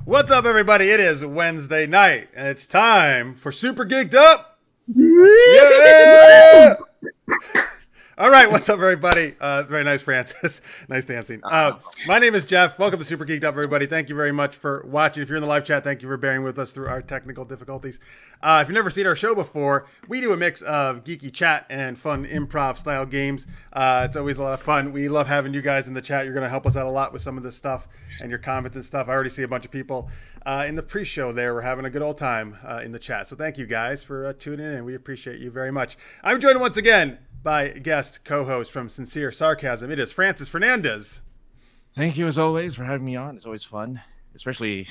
What's up, everybody? It is Wednesday night, and it's time for Super Geeked Up. Yeah! All right, what's up, everybody? Very nice, Francis. Nice dancing. My name is Jeff. Welcome to Super Geeked Up, everybody. Thank you very much for watching. If you're in the live chat, thank you for bearing with us through our technical difficulties. If you've never seen our show before, we do a mix of geeky chat and fun improv-style games. It's always a lot of fun. We love having you guys in the chat. You're going to help us out a lot with some of this stuff and your comments and stuff. I already see a bunch of people in the pre-show there. We're having a good old time in the chat. So thank you guys for tuning in. We appreciate you very much. I'm joined once again by guest co-host from Sincere Sarcasm. It is Francis Fernandez. Thank you as always for having me on. It's always fun, especially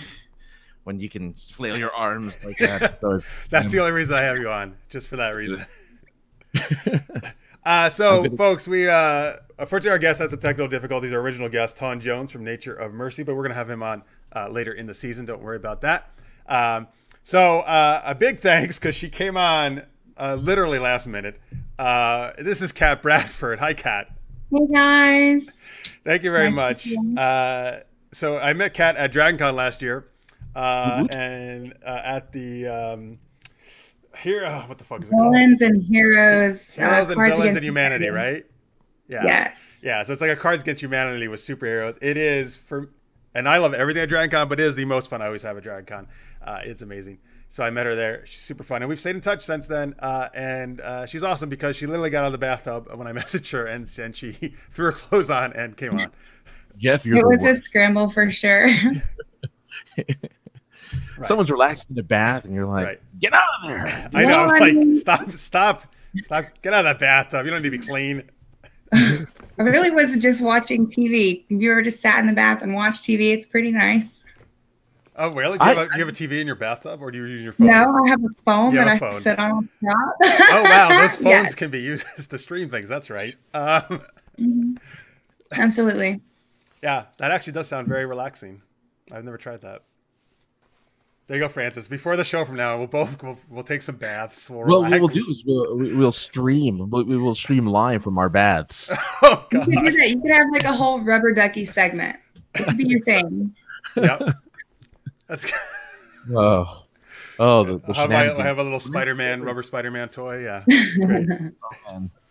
when you can flail your arms like that. That's the only reason I have you on, just for that reason. So folks, we unfortunately our guest has some technical difficulties. Our original guest, Tawn Jones from Nature of Mercy, but we're gonna have him on later in the season. Don't worry about that. So a big thanks, because she came on literally last minute. This is Kat Bradford. Hi, Kat. Hey, guys. Thank you very much. So I met Kat at DragonCon last year, and at the what the fuck is it called? Villains and Heroes. Heroes and Villains and Humanity, right? Yeah. Yes. Yeah. So it's like a Cards Against Humanity with superheroes. It is and I love everything at DragonCon, but it is the most fun I always have at DragonCon. It's amazing. So I met her there. She's super fun, and we've stayed in touch since then. And she's awesome because she literally got out of the bathtub when I messaged her, and she threw her clothes on and came on. Jeff, it was a scramble for sure. Right. Someone's relaxing in the bath, and you're like, "Get out of there!" I know, like stop, get out of that bathtub. You don't need to be clean. I really was just watching TV. If you ever just sat in the bath and watched TV, it's pretty nice. Oh, really? Do you have a TV in your bathtub, or do you use your phone? No, I have a phone that I sit on top. Oh, wow. Those phones can be used to stream things. That's right. Absolutely. Yeah, that actually does sound very relaxing. I've never tried that. There you go, Francis. Before the show from now, we'll take some baths. We'll relax. What we'll do is we'll stream. We will stream live from our baths. Oh, God. You could do that. You could have like a whole rubber ducky segment. It could be your thing. Yep. That's the I have a little Spider-Man, rubber Spider-Man toy. Yeah. Great.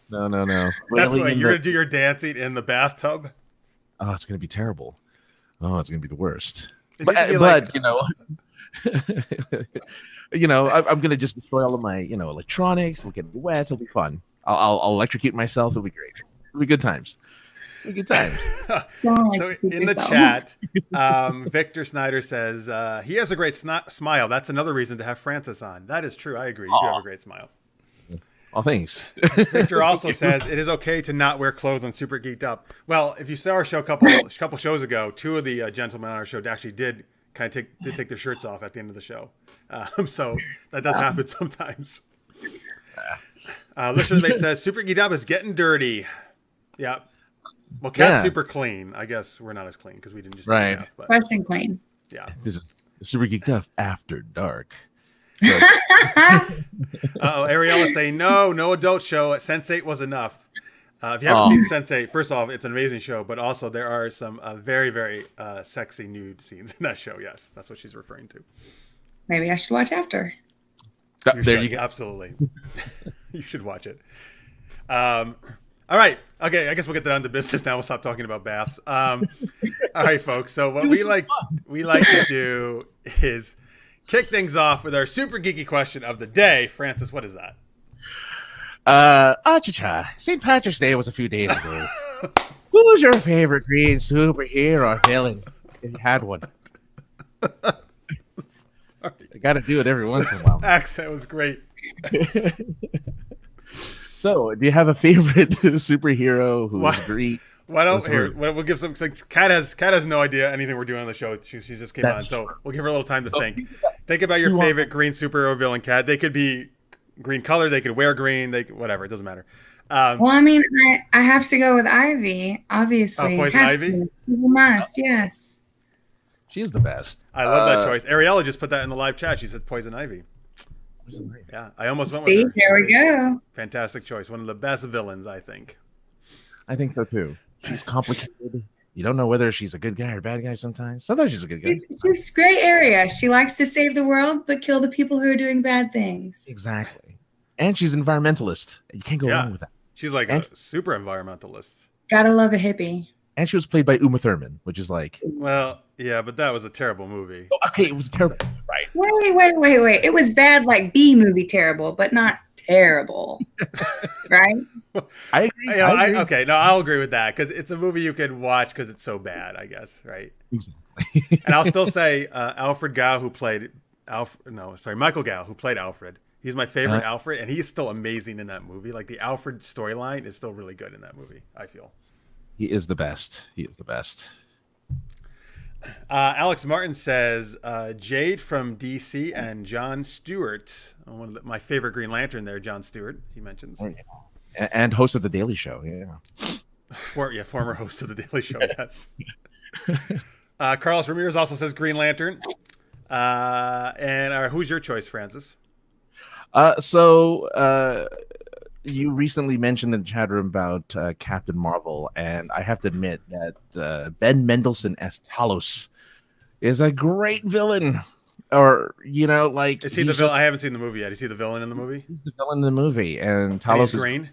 No. That's what you're gonna do your dancing in the bathtub. Oh, it's gonna be terrible. Oh, it's gonna be the worst. But I'm gonna just destroy all of my electronics. It'll get wet. It'll be fun. I'll electrocute myself. It'll be great. It'll be good times. Good times. So in the chat, Victor Snyder says he has a great smile. That's another reason to have Francis on. That is true. I agree. You do have a great smile. Oh, thanks. Victor also says it is okay to not wear clothes on Super Geeked Up. Well, if you saw our show a couple shows ago, two of the gentlemen on our show actually did kind of take their shirts off at the end of the show. So that does happen sometimes. Listener Mate says Super Geeked Up is getting dirty. Yeah. Well, Kat's super clean. I guess we're not as clean because we didn't just enough, but fresh and clean. Yeah, this is Super Geeked Up after dark. So. Ariella saying no adult show. Sense8 was enough. If you haven't seen Sense8, first off, it's an amazing show, but also there are some very very sexy nude scenes in that show. Yes, that's what she's referring to. Maybe I should watch after. You go. Absolutely, you should watch it. All right. Okay. I guess we'll get down to business now. We'll stop talking about baths. All right, folks. So what we like to do is kick things off with our super geeky question of the day. Francis, what is that? St. Patrick's Day was a few days ago. Who was your favorite green superhero or villain if you had one? Sorry. I got to do it every once in a while. Accent was great. So, do you have a favorite superhero who's Greek? Why don't we'll give some. Kat has no idea anything we're doing on the show. She just came on, so we'll give her a little time to think. Think about your favorite green superhero villain, Kat. They could be green color. They could wear green. Whatever. It doesn't matter. Well, I mean, I have to go with Ivy, obviously. Poison Ivy? You must, yes. She's the best. I love that choice. Ariella just put that in the live chat. She said Poison Ivy. Yeah, I almost went with her. There we go. Fantastic choice. One of the best villains, I think. I think so too. She's complicated. You don't know whether she's a good guy or bad guy sometimes. Sometimes she's a good guy. She's gray area. She likes to save the world, but kill the people who are doing bad things. Exactly. And she's an environmentalist. You can't go wrong with that. She's like a super environmentalist. Gotta love a hippie. And she was played by Uma Thurman, which is like... Well, yeah, but that was a terrible movie. Oh, okay, it was terrible. Right. Wait. It was bad like B-movie terrible, but not terrible. Right? I agree. Okay, no, I'll agree with that because it's a movie you can watch because it's so bad, I guess, right? Exactly. And I'll still say Michael Gow, who played Alfred. He's my favorite Alfred, and he's still amazing in that movie. Like the Alfred storyline is still really good in that movie, I feel. He is the best. Alex Martin says Jade from DC and Jon Stewart, my favorite Green Lantern there, Jon Stewart, he mentions. And host of The Daily Show, yeah. Former host of The Daily Show, yes. Carlos Ramirez also says Green Lantern. And who's your choice, Francis? You recently mentioned in the chat room about Captain Marvel, and I have to admit that Ben Mendelsohn as Talos is a great villain. Or, is he the villain? I haven't seen the movie yet. Is he the villain in the movie? He's the villain in the movie, and Talos is green.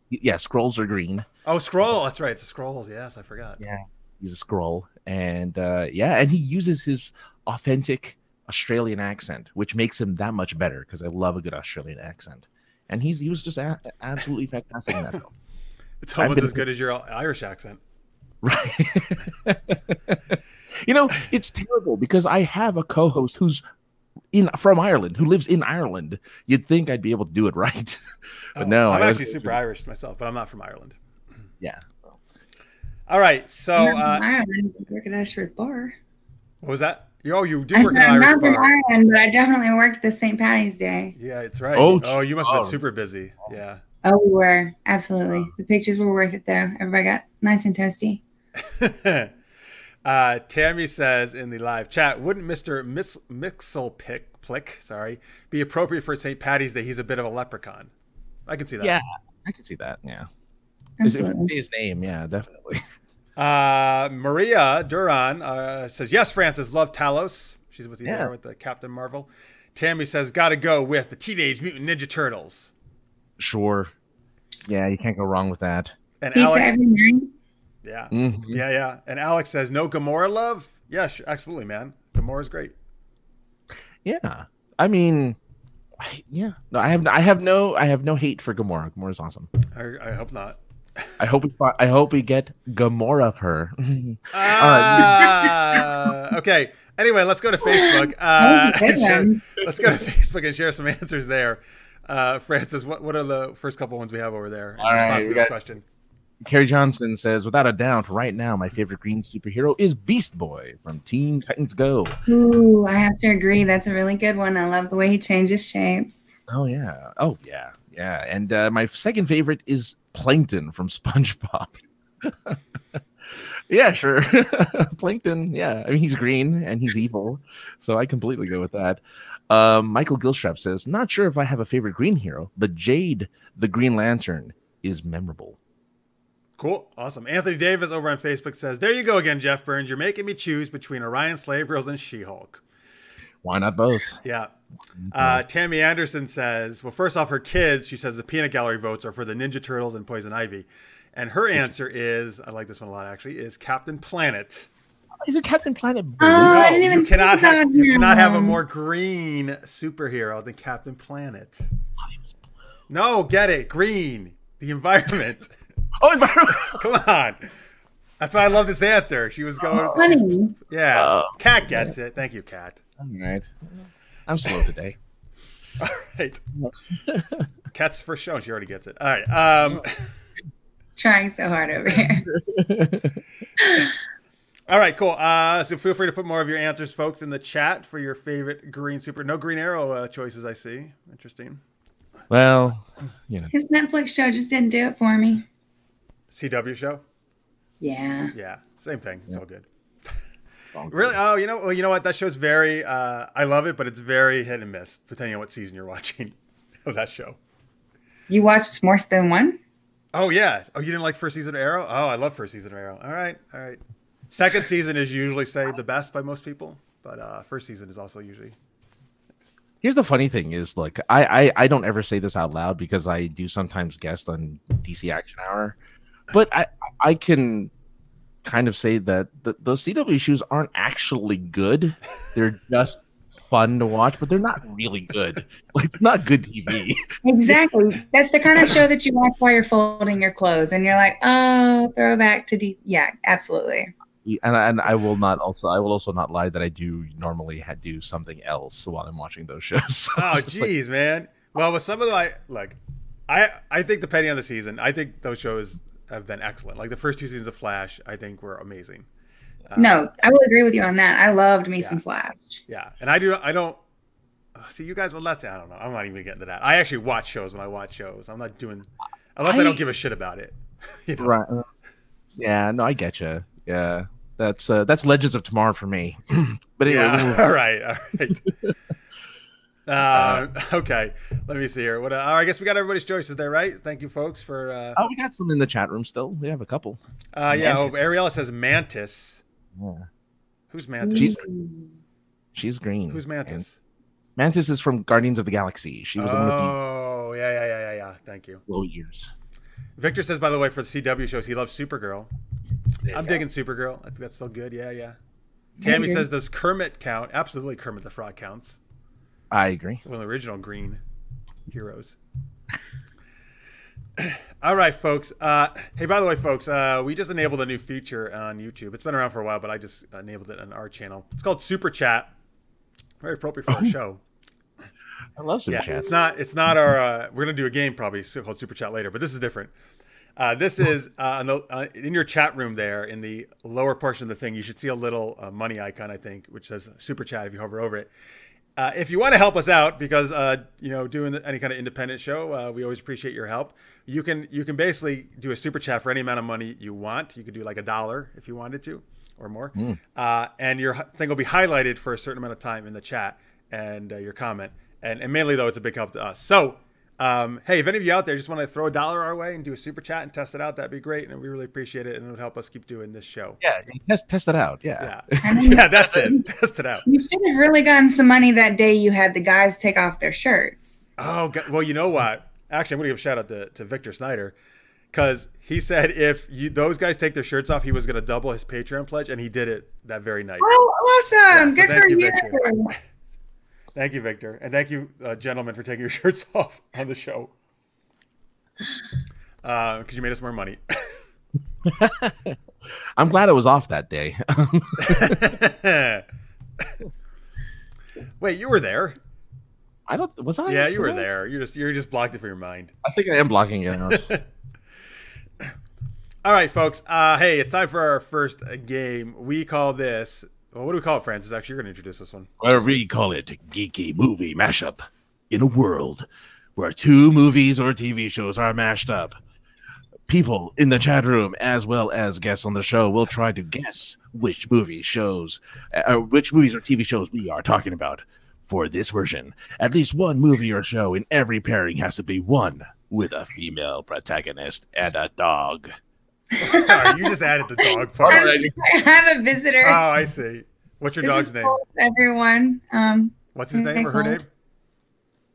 Yeah, Skrulls are green. Oh, Skrull. That's right. It's a Skrulls. Yes, I forgot. Yeah, he's a Skrull, and and he uses his authentic Australian accent, which makes him that much better because I love a good Australian accent. And he was just absolutely fantastic in that film. It's almost as good as your Irish accent. Right. It's terrible because I have a co-host who's from Ireland, who lives in Ireland. You'd think I'd be able to do it right. But no. I'm actually super Irish myself, but I'm not from Ireland. Yeah. All right. So Ireland, work at Ashford Bar. What was that? You do work in I'm Irish not bar. in Ireland, but I definitely worked the St. Patty's Day. Yeah, it's right. Oh, you must have been super busy. Yeah. Oh, we were. Absolutely. The pictures were worth it, though. Everybody got nice and toasty. Tammy says in the live chat, wouldn't Mr. Mixelplick, be appropriate for St. Patty's Day? He's a bit of a leprechaun. I can see that. Yeah, I can see that. Yeah. Absolutely. His name. Yeah, definitely. Maria Duran says, yes, Francis, love Talos. She's with you there with the Captain Marvel. Tammy says, gotta go with the Teenage Mutant Ninja Turtles. Sure. Yeah, you can't go wrong with that. And Pizza every night. Yeah. Mm-hmm. Yeah. And Alex says, no Gamora love? Yes, absolutely, man. Gamora's great. Yeah. I mean, no, I have no hate for Gamora. Gamora's awesome. I hope not. I hope we get Gamora of her. Okay. Anyway, let's go to Facebook. Let's go to Facebook and share some answers there. Francis, what are the first couple ones we have over there in response to this question? Carrie Johnson says, without a doubt, right now my favorite green superhero is Beast Boy from Teen Titans Go. Ooh, I have to agree. That's a really good one. I love the way he changes shapes. Oh yeah. And my second favorite is Plankton from SpongeBob. Yeah, sure. Plankton, yeah. I mean, he's green and he's evil, so I completely go with that. Michael Gilstrap says, not sure if I have a favorite green hero, but Jade, the Green Lantern, is memorable. Cool. Awesome. Anthony Davis over on Facebook says, there you go again, Jeff Burns. You're making me choose between Orion Slave Girls and She-Hulk. Why not both? Yeah. Tammy Anderson says, well, first off, her kids, she says the peanut gallery votes are for the Ninja Turtles and Poison Ivy. And her answer is, I like this one a lot actually, is Captain Planet. Is it Captain Planet Blue? I didn't even think about you cannot have a more green superhero than Captain Planet. No, get it. Green. The environment. Oh, environment. Come on. That's why I love this answer. She was going. Funny. Yeah. Kat gets it. Thank you, Kat. All right. I'm slow today. All right. Kat's first show and she already gets it. All right. Trying so hard over here. All right, cool. So feel free to put more of your answers, folks, in the chat for your favorite green super. No Green Arrow choices, I see. Interesting. Well, His Netflix show just didn't do it for me. CW show? Yeah. Yeah, same thing. It's all good. Really? Oh, you know what? That show's very, I love it, but it's very hit and miss, depending on what season you're watching of that show. You watched more than one? Oh, yeah. Oh, you didn't like first season of Arrow? Oh, I love first season of Arrow. All right. Second season is usually say the best by most people, but first season is also usually. Here's the funny thing is, like, I don't ever say this out loud because I do sometimes guest on DC Action Hour, but I can kind of say that those CW shows aren't actually good. They're just fun to watch, but they're not really good. Like, they're not good TV. Exactly. That's the kind of show that you watch while you're folding your clothes, and you're like, oh, throwback to yeah, absolutely. And I will also not lie that I do normally do something else while I'm watching those shows. So oh, geez, man. Well, with some of the like, I think depending on the season, I think those shows have been excellent. Like the first 2 seasons of Flash, I think were amazing. No, I will agree with you on that. I loved me some Flash. Yeah, and I don't see you guys. Well, let's say I don't know. I'm not even getting to that. I actually watch shows when I watch shows. I'm not doing unless I don't give a shit about it. You know? Right. Yeah. No, I get you. Yeah. That's Legends of Tomorrow for me. But anyway. Yeah. All right. Okay, let me see here. What? I guess we got everybody's choices there, right? Thank you, folks, for. We got some in the chat room still. We have a couple. Yeah. Ariella says Mantis. Yeah. Who's Mantis? She's green. Who's Mantis? Mantis is from Guardians of the Galaxy. She was the one with the. Oh, yeah. Thank you. Low years. Victor says, by the way, for the CW shows, he loves Supergirl. I'm digging Supergirl. I think that's still good. Yeah. Tammy says, does Kermit count? Absolutely, Kermit the Frog counts. I agree. One of the original green heroes. All right, folks. Hey, by the way, folks, we just enabled a new feature on YouTube. It's been around for a while, but I just enabled it on our channel. It's called Super Chat. Very appropriate for our show. I love Super Chat. It's not our. We're gonna do a game probably called Super Chat later, but this is different. This is in your chat room there in the lower portion of the thing. You should see a little money icon, I think, which says Super Chat. If you hover over it. If you want to help us out, because doing any kind of independent show, we always appreciate your help. You can basically do a super chat for any amount of money you want. You could do like $1 if you wanted to, or more, and your thing will be highlighted for a certain amount of time in the chat and your comment. And mainly though, it's a big help to us. So, hey, if any of you out there just want to throw $1 our way and do a super chat and test it out, that'd be great, and we really appreciate it, and it would help us keep doing this show. Yeah, test it out. Yeah. Yeah, that's it. Test it out. You should have really gotten some money that day you had the guys take off their shirts. Oh, God. Well, you know what? Actually, I'm going to give a shout out to Victor Snyder, because he said if those guys take their shirts off, he was going to double his Patreon pledge, and he did it that very night. Oh, awesome. Yeah, so good for you. Victor. Thank you, Victor. And thank you, gentlemen, for taking your shirts off on the show. Because you made us more money. I'm glad it was off that day. Wait, you were there? Was I? Yeah, you were there. You just blocked it from your mind. I think I am blocking it. All right, folks. Hey, it's time for our first game. We call this. Well, what do we call it, Francis? Actually, you're going to introduce this one. Well, we call it Geeky Movie Mashup. In a world where 2 movies or TV shows are mashed up, people in the chat room, as well as guests on the show, will try to guess which movies or TV shows we are talking about. For this version, at least one movie or show in every pairing has to be one with a female protagonist and a dog. Oh, you just added the dog part. I have a visitor. Oh, I see. What's your dog's name? Colt, everyone. What's his name or her name?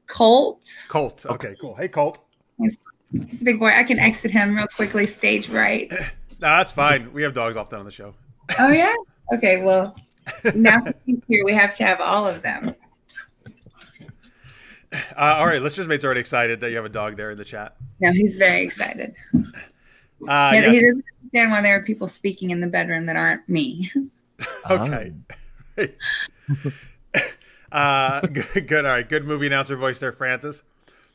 Colt. Colt. Okay, cool. Hey, Colt. He's a big boy. I can exit him real quickly, stage right. No, that's fine. We have dogs often on the show. Oh, yeah? Okay, well, now he's here. We have to have all of them. All right, Let's Just Mate's already excited that you have a dog there in the chat. No, he's very excited. Yes. He doesn't understand why there are people speaking in the bedroom that aren't me. Okay. Good. All right. Good movie announcer voice there, Francis.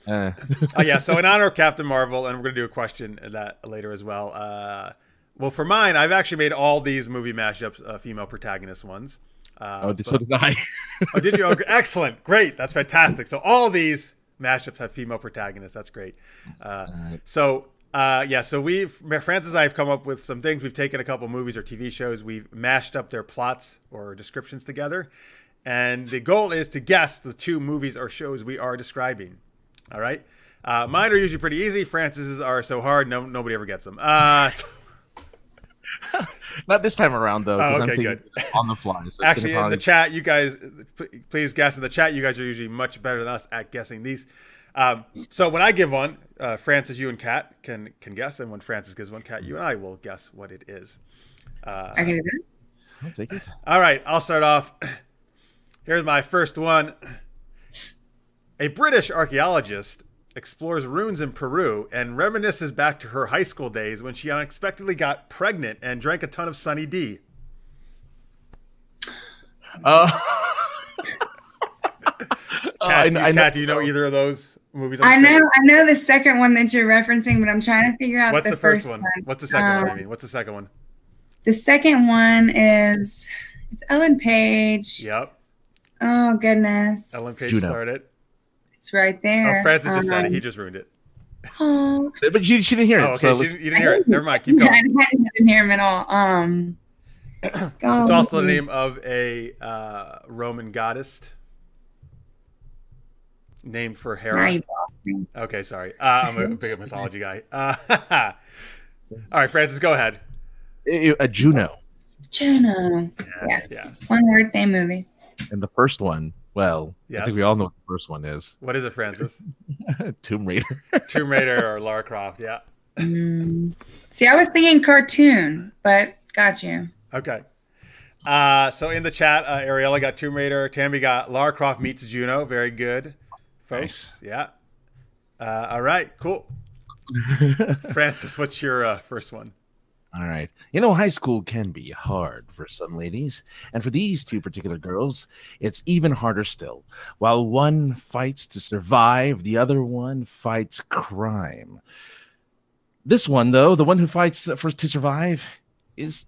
Yeah. So in honor of Captain Marvel, and we're going to do a question that later as well. Well, for mine, I've actually made all these movie mashups female protagonist ones. So did I. Oh, did you? Oh, excellent. Great. That's fantastic. So all these mashups have female protagonists. That's great. So Francis and I have come up with some things. We've taken a couple movies or TV shows. We've mashed up their plots or descriptions together. And the goal is to guess the 2 movies or shows we are describing. All right. Mine are usually pretty easy. Francis's are so hard. Nobody ever gets them. Not this time around, though. Oh, I'm okay, thinking good. on the fly. So Actually, in the chat, you guys, please guess in the chat. You guys are usually much better than us at guessing these. So when I give one, Francis, you and Kat can guess, and when Francis gives one, Kat, you and I will guess what it is. I can do that. I'll take it. All right, I'll start off. Here's my first one. A British archaeologist explores ruins in Peru and reminisces back to her high school days when she unexpectedly got pregnant and drank a ton of Sunny D. Kat, do you know either of those movies? I know the second one that you're referencing, but I'm trying to figure out what's the first one. What's the second one? I mean, what's the second one? The second one is it's Ellen Page. Yep. Oh goodness. Ellen Page started. It's right there. Oh, Francis just said it. He just ruined it. Oh. But she didn't hear it. Oh, okay. So you didn't hear it. Never mind. Keep going. I didn't hear him at all. It's also the name of a Roman goddess named for Hera. Okay, sorry. I'm a big mythology guy. All right, Francis, go ahead. A Juno. Juno. Yes. Yeah. One word name movie. And the first one, well, yes. I think we all know what the first one is. What is it, Francis? Tomb Raider. Tomb Raider or Lara Croft, yeah. See, I was thinking cartoon, but got you. Okay. So in the chat, Ariella got Tomb Raider. Tammy got Lara Croft meets Juno. Very good, folks. Nice. Yeah. All right, cool. Francis, what's your first one? All right. You know, high school can be hard for some ladies. And for these two particular girls, it's even harder still. While one fights to survive, the other one fights crime. This one, though, the one who fights to survive, is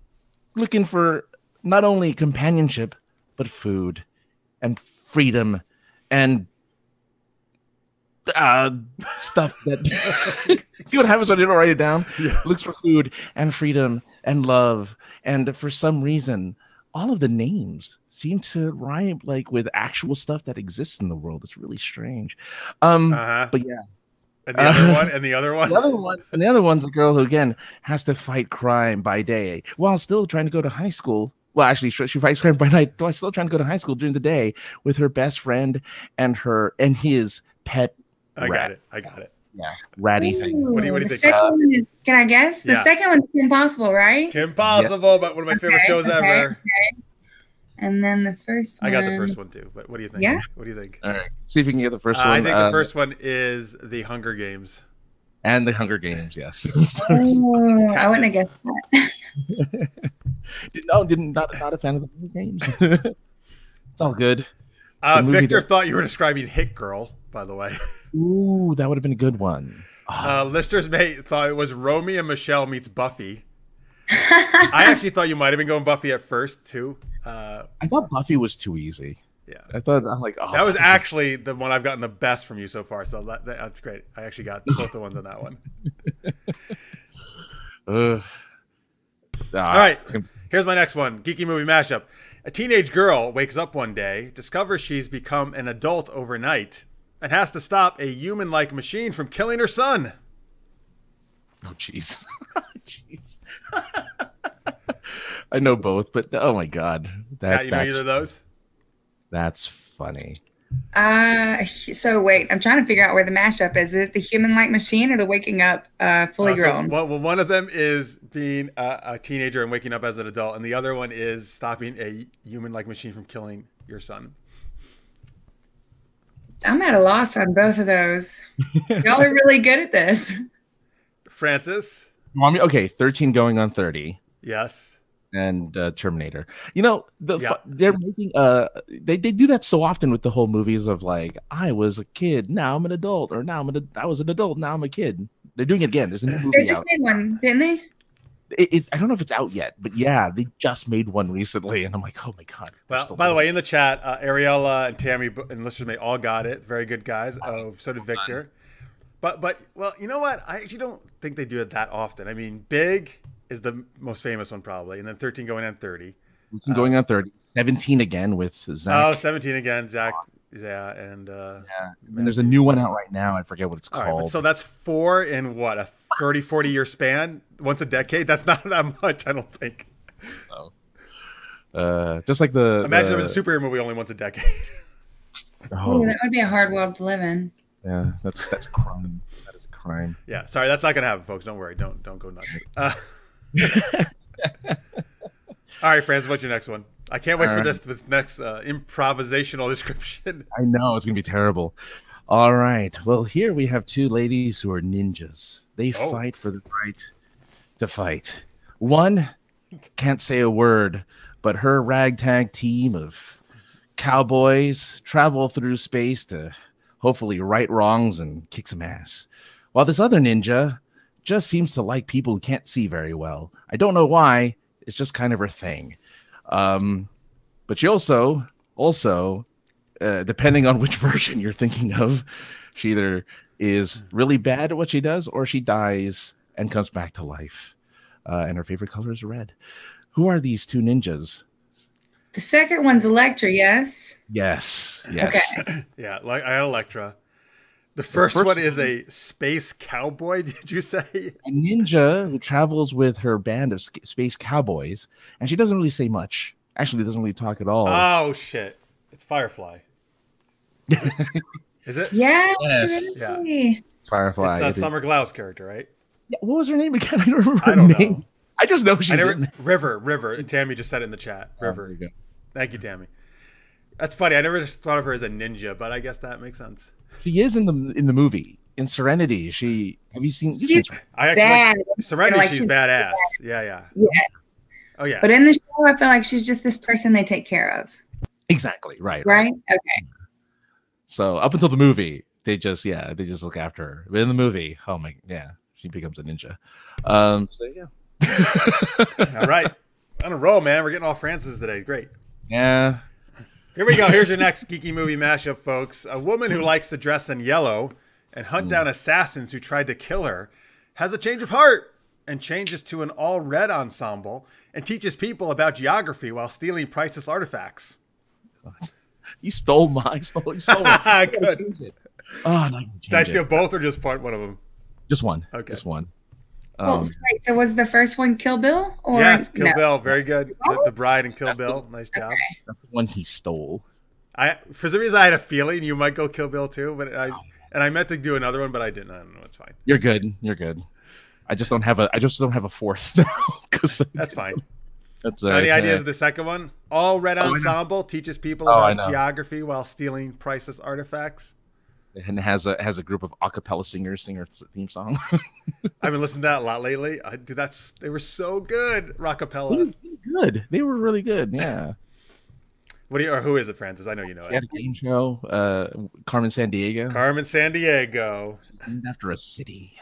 looking for not only companionship, but food and freedom and stuff that you would have us on it or write it down. Yeah. Looks for food and freedom and love, and for some reason all of the names seem to rhyme like with actual stuff that exists in the world. It's really strange. But yeah. And the other one, and the other one, the other one's a girl who again has to fight crime by day while still trying to go to high school. Well, actually, she fights crime by night while still trying to go to high school during the day with her best friend and his pet. I got it. Yeah, ratty thing. What do you think? Can I guess? The second one's Kim Possible, right? Kim Possible, but one of my favorite shows ever. Okay. And then the first one. I got the first one too, but what do you think? Yeah. What do you think? All right. See if we can get the first one. I think the first one is The Hunger Games. And The Hunger Games, yes. Oh, I wouldn't have guessed that. Not a fan of The Hunger Games. It's all good. Victor thought you were describing Hit Girl, by the way. Ooh, that would have been a good one. Lister's mate thought it was Romy and Michelle meets Buffy. I actually thought you might have been going Buffy at first too. I thought Buffy was too easy. Yeah, I'm like, oh, that was actually the one I've gotten the best from you so far. So that's great. I actually got both the ones on that one. All right, here's my next one. Geeky Movie Mashup. A teenage girl wakes up one day, discovers she's become an adult overnight, and has to stop a human-like machine from killing her son. Oh, jeez. Jeez. I know both, but oh my god. Kat, you know either of those? That's funny. So wait, I'm trying to figure out where the mashup is. Is it the human-like machine or the waking up fully grown? Well, one of them is being a teenager and waking up as an adult, and the other one is stopping a human-like machine from killing your son. I'm at a loss on both of those. Y'all are really good at this. Francis? Okay, 13 going on 30. Yes. And Terminator. You know, they're making they do that so often with the whole movies of like, I was a kid, now I'm an adult, or I was an adult, now I'm a kid. They're doing it again. There's a new movie. They just made one, didn't they? I don't know if it's out yet, but yeah, they just made one recently, and I'm like, oh my god. Well, by the way, in the chat, Ariella and Tammy and listeners may all got it. Very good guys. So did Victor. But well, you know what? I actually don't think they do it that often. I mean, Big is the most famous one probably, and then 13 going on 30. 13 going on 30. 17 again with Zach. Oh, 17 again, Zach. Yeah, and and there's a new one out right now. I forget what it's called. Right, so that's 4 in what, a 30-40 year span, once a decade. That's not that much, I don't think. So, just like imagine there was a superhero movie only once a decade. Oh, that would be a hard world to live in. Yeah, that's a crime. That is a crime. Yeah, sorry, that's not gonna happen, folks. Don't worry. Don't go nuts. All right, Francis, what's your next one? I can't wait for this next improvisational description. I know it's gonna be terrible. All right. Well, here we have two ladies who are ninjas. They fight for the right to fight. One can't say a word, but her ragtag team of cowboys travel through space to hopefully right wrongs and kick some ass. While this other ninja just seems to like people who can't see very well. I don't know why. It's just kind of her thing. But she also, depending on which version you're thinking of, she either is really bad at what she does or she dies and comes back to life. And her favorite color is red. Who are these two ninjas? The second one's Electra, yes? Yes. Okay. Yeah, like I had Electra. The first one is a space cowboy, did you say? A ninja who travels with her band of space cowboys, and she doesn't really say much. Actually, doesn't really talk at all. Oh, shit. It's Firefly. Is it? Yeah. Yes. Really. Yeah. Firefly. It's Summer Glau's character, right? Yeah, what was her name again? I don't remember her name. Know. I just know she's in River. Tammy just said it in the chat. River. There you go. Thank you, Tammy. That's funny. I never just thought of her as a ninja, but I guess that makes sense. She is in the movie in Serenity. Have you seen? Serenity. She's badass. Yeah. Yes. Oh yeah. But in the show, I feel like she's just this person they take care of. Exactly. Right. Okay. So up until the movie, they just look after her. But in the movie, oh my, yeah, she becomes a ninja. So yeah. All right. On a roll, man. We're getting all Francis today. Great. Yeah. Here we go. Here's your next geeky movie mashup, folks. A woman who likes to dress in yellow and hunt down assassins who tried to kill her has a change of heart and changes to an all-red ensemble and teaches people about geography while stealing priceless artifacts. You stole mine. You stole Good. Oh, no, did I steal both or just one of them? Just one. Okay. Just one. So was the first one Kill Bill? Or yes, Kill Bill. Very good. The Bride and Kill Bill. Nice job. Okay. That's the one he stole. For some reason, I had a feeling you might go Kill Bill too, but I meant to do another one, but I didn't. I don't know. It's fine. You're good. I just don't have a fourth now. That's fine. That's any ideas of the second one? All red ensemble teaches people about geography while stealing priceless artifacts. And has a group of a cappella singers sing her theme song. I've been listening to that a lot lately. They were so good. Rockapella. Good. They were really good. Yeah. Who is it, Francis? I know you know it. Had a game show. Carmen Sandiego. Carmen Sandiego. Named after a city.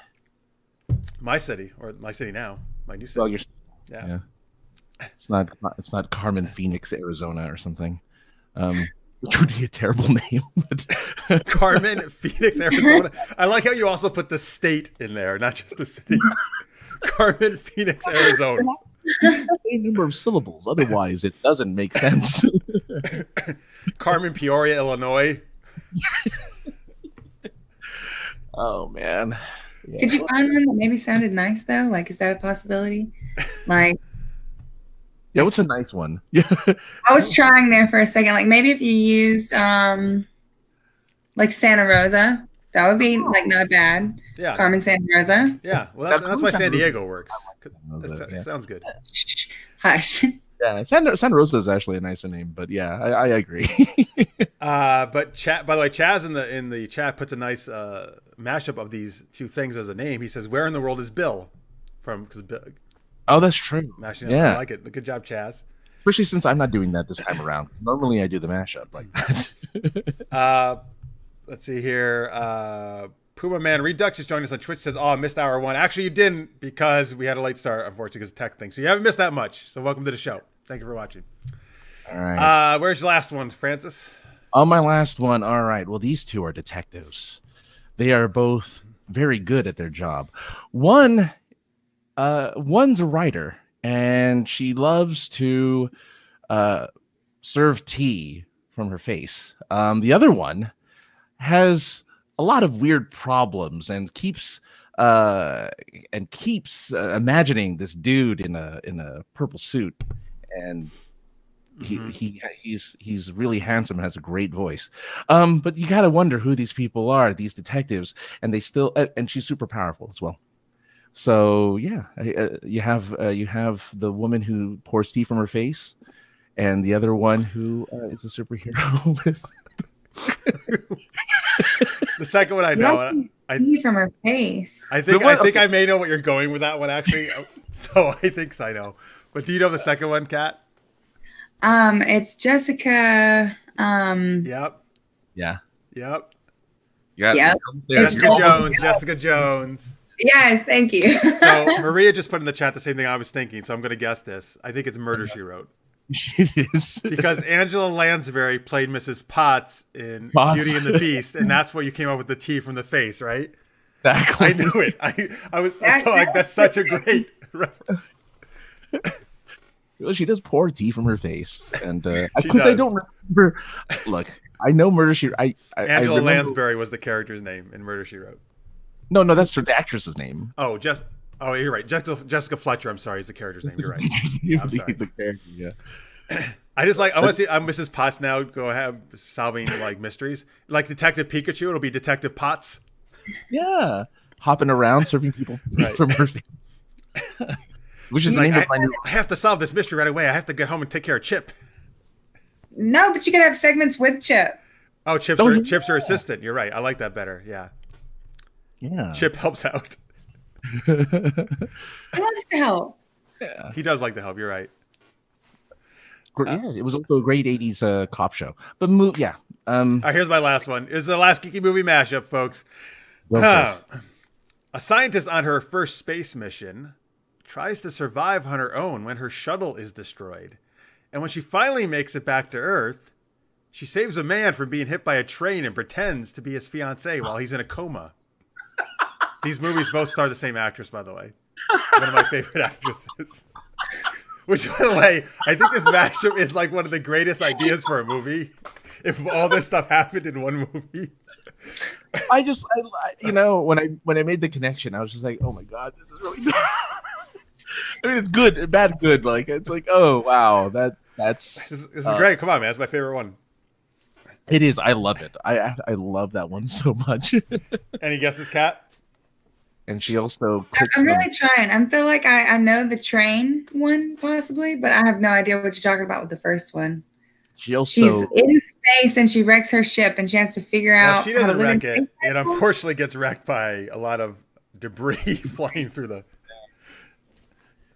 My city, or my city now. My new city. Well, yeah. It's not Carmen Phoenix, Arizona, or something. Which would be a terrible name. Carmen Phoenix, Arizona. I like how you also put the state in there, not just the city. Carmen Phoenix, Arizona. A number of syllables. Otherwise, it doesn't make sense. Carmen, Peoria, Illinois. Oh, man. Yeah. Could you find one that maybe sounded nice, though? Like, is that a possibility? Yeah, what's a nice one? Yeah, I was trying there for a second. Like maybe if you used like Santa Rosa, that would be like not bad. Yeah, Carmen Santa Rosa. Yeah, well that's why San Diego works. That sounds good. Hush. Yeah, Santa Rosa is actually a nicer name, but yeah, I agree. But by the way, Chaz in the chat puts a nice mashup of these two things as a name. He says, "Where in the world is Bill?" Because oh, that's true. Mashing up. I like it. Good job, Chaz. Especially since I'm not doing that this time around. Normally I do the mashup like that. Let's see here. Puma Man Redux is joining us on Twitch. Says, "Oh, I missed hour one." Actually, you didn't because we had a late start, unfortunately, because of tech thing. So you haven't missed that much. So welcome to the show. Thank you for watching. All right. Where's your last one, Francis? Oh, my last one. All right. Well, these two are detectives. They are both very good at their job. One's a writer, and she loves to serve tea from her face. The other one has a lot of weird problems and keeps and keeps imagining this dude in a purple suit, and he's really handsome, has a great voice. But you gotta wonder who these people are, these detectives, and they still and she's super powerful as well. So yeah, you have the woman who pours tea from her face, and the other one who is a superhero with. The second one I know. Tea from her face. I think I may know what you're going with that one actually. So I think I know. But do you know the second one, Kat? It's Jessica. Yep. Yeah. Yep. Yep. Jessica Jones. Yes, thank you. So Maria just put in the chat the same thing I was thinking, so I'm going to guess this. I think it's Murder, She Wrote. It is. Because Angela Lansbury played Mrs. Potts in Beauty and the Beast, and that's where you came up with the tea from the face, right? Exactly. I knew it. I was so like, that's such a great reference. Well, she does pour tea from her face, and because I don't remember. Look, I know Murder She. Angela Lansbury was the character's name in Murder She Wrote. No, that's the actress's name. Oh, you're right. Jessica Fletcher. I'm sorry, is the character's name. You're right. Yeah, I'm sorry. The character, yeah. I want to see Mrs. Potts now go ahead solving like mysteries, like Detective Pikachu. It'll be Detective Potts. Yeah, hopping around serving people from her face. Which is the name of my new. I have to solve this mystery right away. I have to get home and take care of Chip. No, but you could have segments with Chip. Oh, Chip's her assistant. You're right. I like that better. Yeah. Yeah. Chip helps out. He loves to help. Yeah. He does like to help. You're right. Yeah, it was also a great 80s cop show. But yeah. All right, here's my last one. It's the last Geeky Movie Mashup, folks. A scientist on her first space mission tries to survive on her own when her shuttle is destroyed. And when she finally makes it back to Earth, she saves a man from being hit by a train and pretends to be his fiancé while he's in a coma. These movies both star the same actress, by the way. One of my favorite actresses. Which, by the way, I think this mashup is like one of the greatest ideas for a movie. If all this stuff happened in one movie. I when I made the connection, I was just like, oh my god, this is really good. I mean, it's good, bad, good. Like it's like, oh wow, that's this is great. Come on, man, it's my favorite one. It is. I love it. I love that one so much. Any guesses, Kat? And she also. I'm really trying. I feel like I know the train one possibly, but I have no idea what you're talking about with the first one. She's in space and she wrecks her ship and she has to figure out. She doesn't wreck it. It unfortunately gets wrecked by a lot of debris flying through the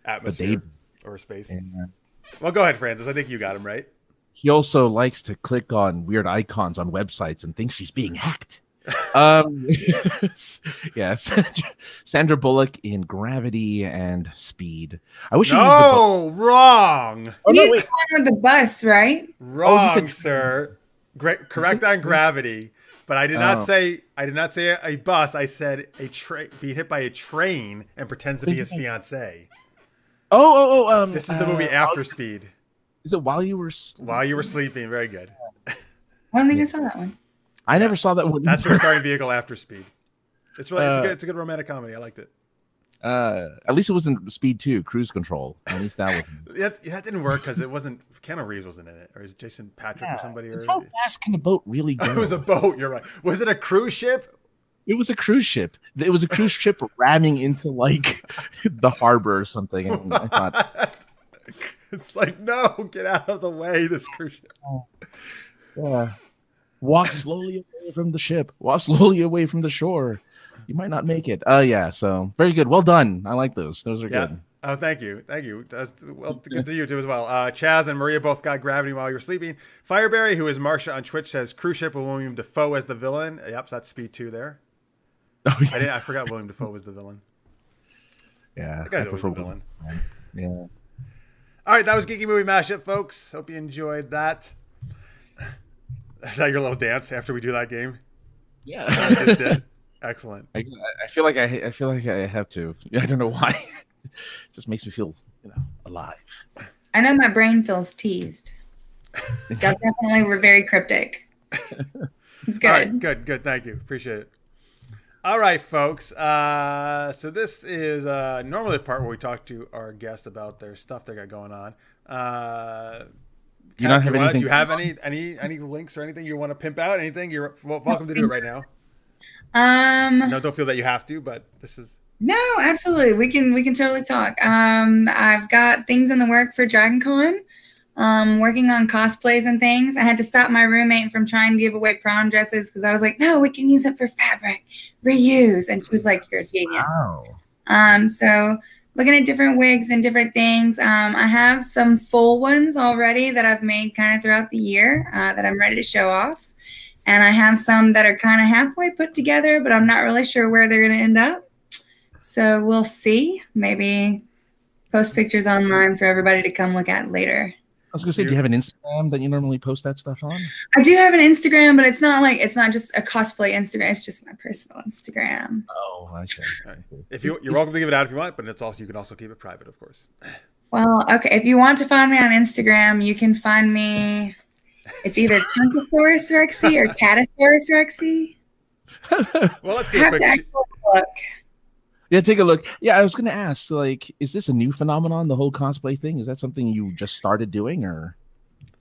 atmosphere or space. Well, go ahead, Francis. I think you got him right. He also likes to click on weird icons on websites and thinks she's being hacked. Yeah, Sandra Bullock in Gravity and Speed. I wish she used the boat. Wrong. Oh, no, wait. On the bus, right? Wrong, sir. Correct on Gravity, but I did not say a bus. I said a train being hit by a train and pretends to be his fiancée. This is the movie after Speed. Is it While You Were sleeping? Very good. I don't think I saw that one. I never saw that one. That's her starring vehicle after Speed. It's really it's a good romantic comedy. I liked it. At least it wasn't Speed 2, Cruise Control. At least that was. Yeah, that didn't work because it wasn't. Keanu Reeves wasn't in it, or is it Jason Patrick or somebody? Or how fast can a boat really go? It was a boat. You're right. Was it a cruise ship? It was a cruise ship. It was a cruise ship ramming into like the harbor or something. And I thought, it's like, no, get out of the way, this cruise ship. Yeah. Walk slowly away from the ship. Walk slowly away from the shore. You might not make it. Yeah, so very good. Well done. I like those. Those are good. Oh, thank you. Well, good to you too as well. Chaz and Maria both got Gravity while you were sleeping. Fireberry, who is Marsha on Twitch, says cruise ship with William Dafoe as the villain. Yep, so that's Speed 2 there. Oh, yeah. I forgot William Dafoe was the villain. Yeah, that guy's always the villain. Yeah. All right, that was Geeky Movie Mashup, folks. Hope you enjoyed that. Is that your little dance after we do that game? Yeah, I just did. Excellent. I feel like I have to. I don't know why. It just makes me feel, alive. I know my brain feels teased. Y'all definitely were very cryptic. It's good. All right, good. Thank you. Appreciate it. All right, folks. So this is normally the part where we talk to our guests about their stuff they got going on. Do you have any links or anything you want to pimp out? Anything? You're welcome to do it right now. No, don't feel that you have to, but this is. No, absolutely. We can totally talk. I've got things in the work for Dragon Con. Working on cosplays and things. I had to stop my roommate from trying to give away prom dresses because I was like, no, we can use it for fabric, reuse. And she was like, you're a genius. Wow. So looking at different wigs and different things. I have some full ones already that I've made kind of throughout the year that I'm ready to show off. And I have some that are kind of halfway put together, but I'm not really sure where they're going to end up. So we'll see. Maybe post pictures online for everybody to come look at later. I was gonna say, do you have an Instagram that you normally post that stuff on? I do have an Instagram, but it's not just a cosplay Instagram. It's just my personal Instagram. Oh, I see. Right. If you're welcome to give it out if you want, but you can also keep it private, of course. Well, okay. If you want to find me on Instagram, you can find me. It's either Chunkosaurus Rexy or Catasaurus Rexy. Well, let's see a quick look. Yeah, take a look. Yeah, I was going to ask, like, is this a new phenomenon, the whole cosplay thing? Is that something you just started doing, or?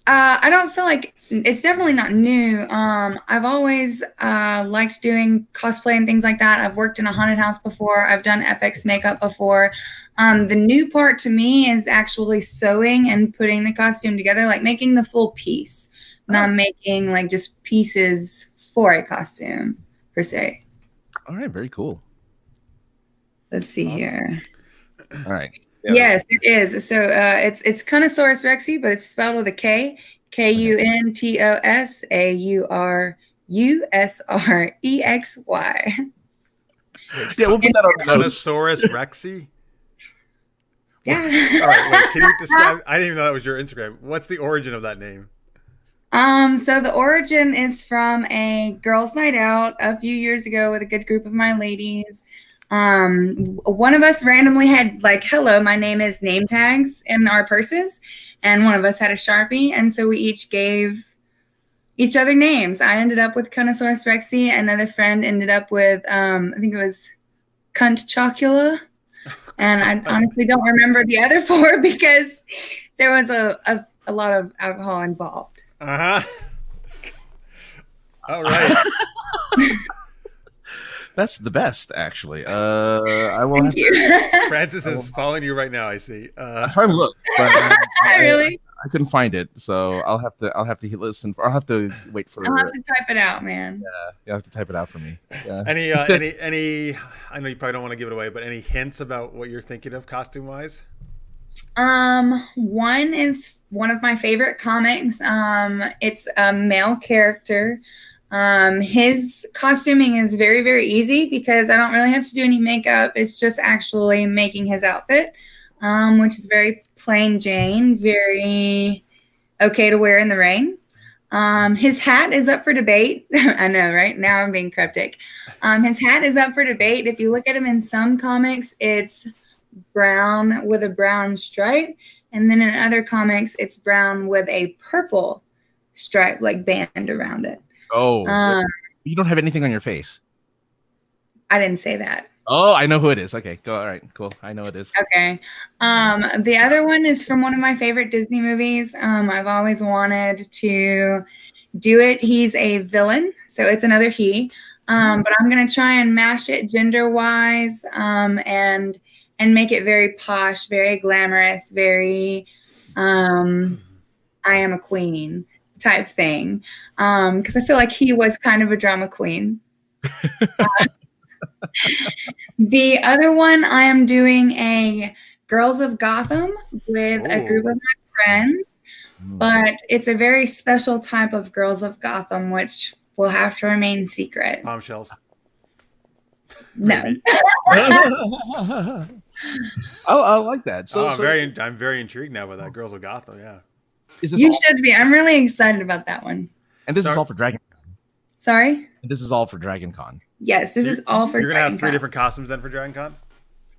I don't feel like it's definitely not new. I've always liked doing cosplay and things like that. I've worked in a haunted house before. I've done FX makeup before. The new part to me is actually sewing and putting the costume together, like making the full piece, not making like just pieces for a costume per se. All right, very cool. Let's see here. All right. Yeah. Yes, it is. So it's Chunkosaurus Rexy, but it's spelled with a K. Kuntosaurusrexy. Yeah, we'll put that on the notes. Chunkosaurus Rexy? Yeah. All right, wait, can you describe? I didn't even know that was your Instagram. What's the origin of that name? So the origin is from a girls' night out a few years ago with a good group of my ladies. One of us randomly had like, hello, my name is name tags in our purses. And one of us had a Sharpie. And so we each gave each other names. I ended up with Chunkosaurus Rexy. Another friend ended up with, I think it was Cunt Chocula. And I honestly don't remember the other four because there was a lot of alcohol involved. Uh-huh. All right. That's the best, actually. I will. Thank you. Francis is following you right now. I see. I'm trying to look, but really, I couldn't find it, so I'll have to listen. I'll have to wait for. I'll have to type it out, man. Yeah, you have to type it out for me. Yeah. Any? I know you probably don't want to give it away, but any hints about what you're thinking of costume wise? One is one of my favorite comics. It's a male character. His costuming is very, very easy because I don't really have to do any makeup. It's just actually making his outfit, which is very plain Jane, very okay to wear in the rain. His hat is up for debate. I know, right? Now I'm being cryptic. His hat is up for debate. If you look at him in some comics, it's brown with a brown stripe. And then in other comics, it's brown with a purple stripe, like band around it. Oh, you don't have anything on your face. I didn't say that. Oh, I know who it is. Okay, go. All right, cool. I know it is. Okay. The other one is from one of my favorite Disney movies. I've always wanted to do it. He's a villain, so it's another he. But I'm gonna try and mash it gender-wise, and make it very posh, very glamorous, very I am a queen type thing, because I feel like he was kind of a drama queen. The other one, I am doing a Girls of Gotham with a group of my friends, but it's a very special type of Girls of Gotham, which will have to remain secret. Bombshells. No. I like that. So, I'm very intrigued now with that Girls of Gotham. Yeah. You should be. I'm really excited about that one. And this is all for Dragon Con. Sorry? And this is all for Dragon Con. Yes, this is all for Dragon Con. You're going to have 3 different costumes then for Dragon Con?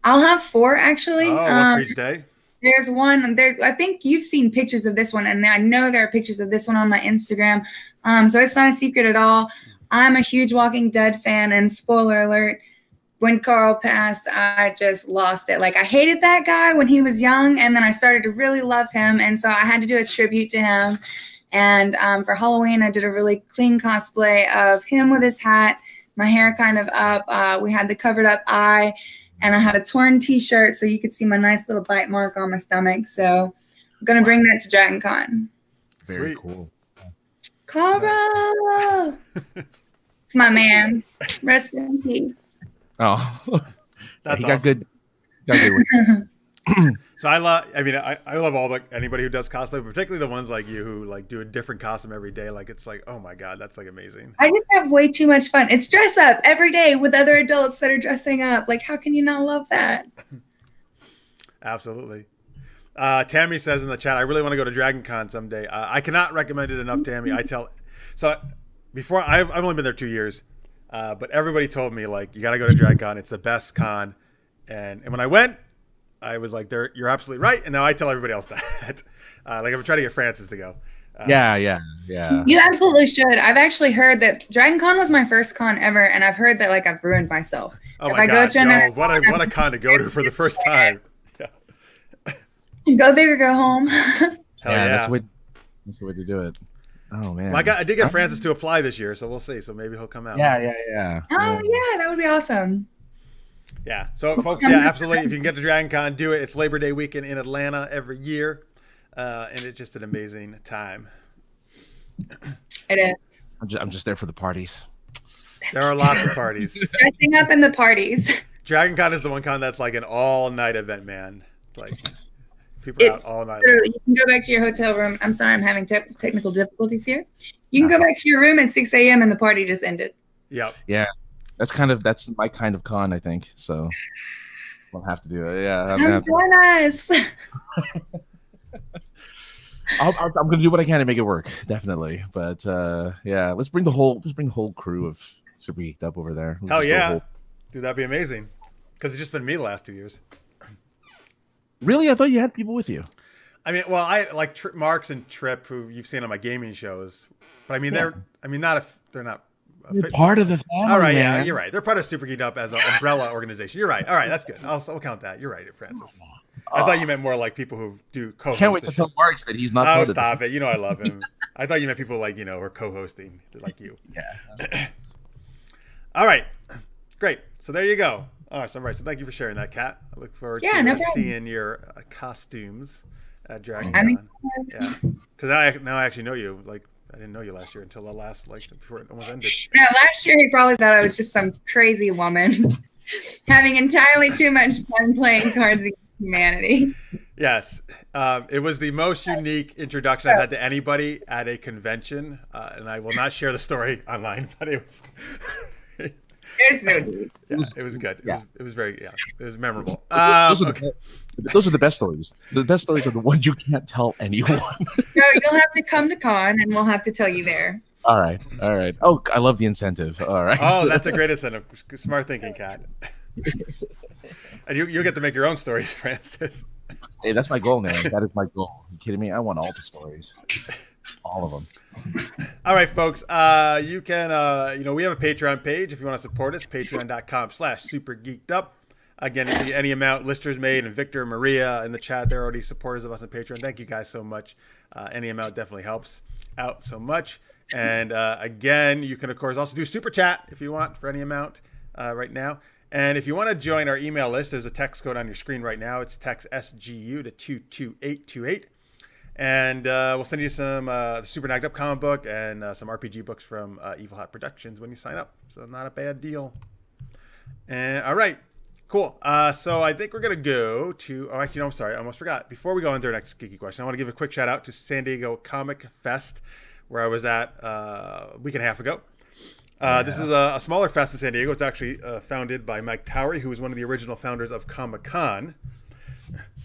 I'll have 4, actually. Oh, one for each day? There's one. I think you've seen pictures of this one, and I know there are pictures of this one on my Instagram. So it's not a secret at all. I'm a huge Walking Dead fan, and spoiler alert, when Carl passed, I just lost it. Like, I hated that guy when he was young, and then I started to really love him, and so I had to do a tribute to him. And for Halloween, I did a really clean cosplay of him with his hat, my hair kind of up. We had the covered up eye, and I had a torn t-shirt so you could see my nice little bite mark on my stomach. So I'm going to bring that to Dragon Con. Very cool. Carl! It's my man. Rest in peace. Oh, That's he awesome. got good. So I love. I mean, I love all anybody who does cosplay, but particularly the ones like you who like do a different costume every day. Like it's like, oh my god, that's like amazing. I just have way too much fun. It's dress up every day with other adults that are dressing up. Like, how can you not love that? Absolutely. Tammy says in the chat, I really want to go to Dragon Con someday. I cannot recommend it enough, Tammy. Before I've only been there 2 years. But everybody told me, like, you got to go to Dragon Con. It's the best con. And when I went, I was like, you're absolutely right. And now I tell everybody else that. Like, I'm trying to get Francis to go. Yeah. You absolutely should. I've actually heard that Dragon Con was my first con ever, and I've heard that, like, I've ruined myself. Oh, my God. What a con to go to for the first time. Yeah. Go big or go home. Hell yeah. That's the way to do it. Oh man, well, I did get Francis to apply this year, so we'll see. So maybe he'll come out. Yeah. Oh yeah, that would be awesome. Yeah. So folks, yeah, absolutely. If you can get to Dragon Con, do it. It's Labor Day weekend in Atlanta every year, and it's just an amazing time. It is. I'm just there for the parties. There are lots of parties. Dressing up in the parties. Dragon Con is the one con that's like an all-night event, man. Like people are out all night. You can go back to your hotel room. I'm sorry, I'm having technical difficulties here. You can go back to your room at 6 a.m. and the party just ended. Yep. Yeah. That's my kind of con, I think. So we'll have to do it. Yeah. Come join us. I'm gonna do what I can to make it work, definitely. But yeah, let's bring the whole crew of Super Geeked Up over there. Hell yeah, dude, that'd be amazing. Because it's just been me the last 2 years. Really? I thought you had people with you. I mean, well, I like Marks and Trip, who you've seen on my gaming shows. But I mean, they're not. You're part of the family. All right, man. yeah, you're right. They're part of Super Geeked Up as an umbrella organization. You're right. All right, that's good. I'll count that. You're right, Francis. I thought you meant more like people who do co-host. Can't wait to tell Marks that he's not. Oh, stop it! You know I love him. I thought you meant people like who are co-hosting, like you. Yeah. All right, great. So there you go. All right, so thank you for sharing that, Kat. I look forward to seeing your costumes at Dragon Con. Yeah, because now I actually know you. Like, I didn't know you last year until the last, before it almost ended. No, last year he probably thought I was just some crazy woman having entirely too much fun playing Cards Against Humanity. Yes, it was the most unique introduction I've had to anybody at a convention, and I will not share the story online, but it was. There's no need. Yeah, it was good. It was very, it was memorable. Those are the best stories. The best stories are the ones you can't tell anyone. No, you'll have to come to con, and we'll have to tell you there. All right. Oh, I love the incentive. All right. Oh, that's a great incentive. Smart thinking, Kat. And you'll get to make your own stories, Francis. Hey, that's my goal, man. That is my goal. Are you kidding me? I want all the stories. All of them. All right, folks. You can, we have a Patreon page if you want to support us. Patreon.com/supergeekedup. Again, any amount listeners made, and Victor and Maria in the chat, they're already supporters of us on Patreon. Thank you guys so much. Any amount definitely helps out so much. And again, you can of course also do super chat if you want for any amount right now. And if you want to join our email list, there's a text code on your screen right now. It's text SGU to 22828. And we'll send you some Super Geeked Up comic book and some RPG books from Evil Hat Productions when you sign up. So not a bad deal. And all right, cool. So I think we're going to go to, oh, actually, no, I'm sorry. I almost forgot. Before we go into our next geeky question, I want to give a quick shout out to San Diego Comic Fest, where I was at a week and a half ago. This is a smaller fest in San Diego. It's actually founded by Mike Towery, who was one of the original founders of Comic-Con.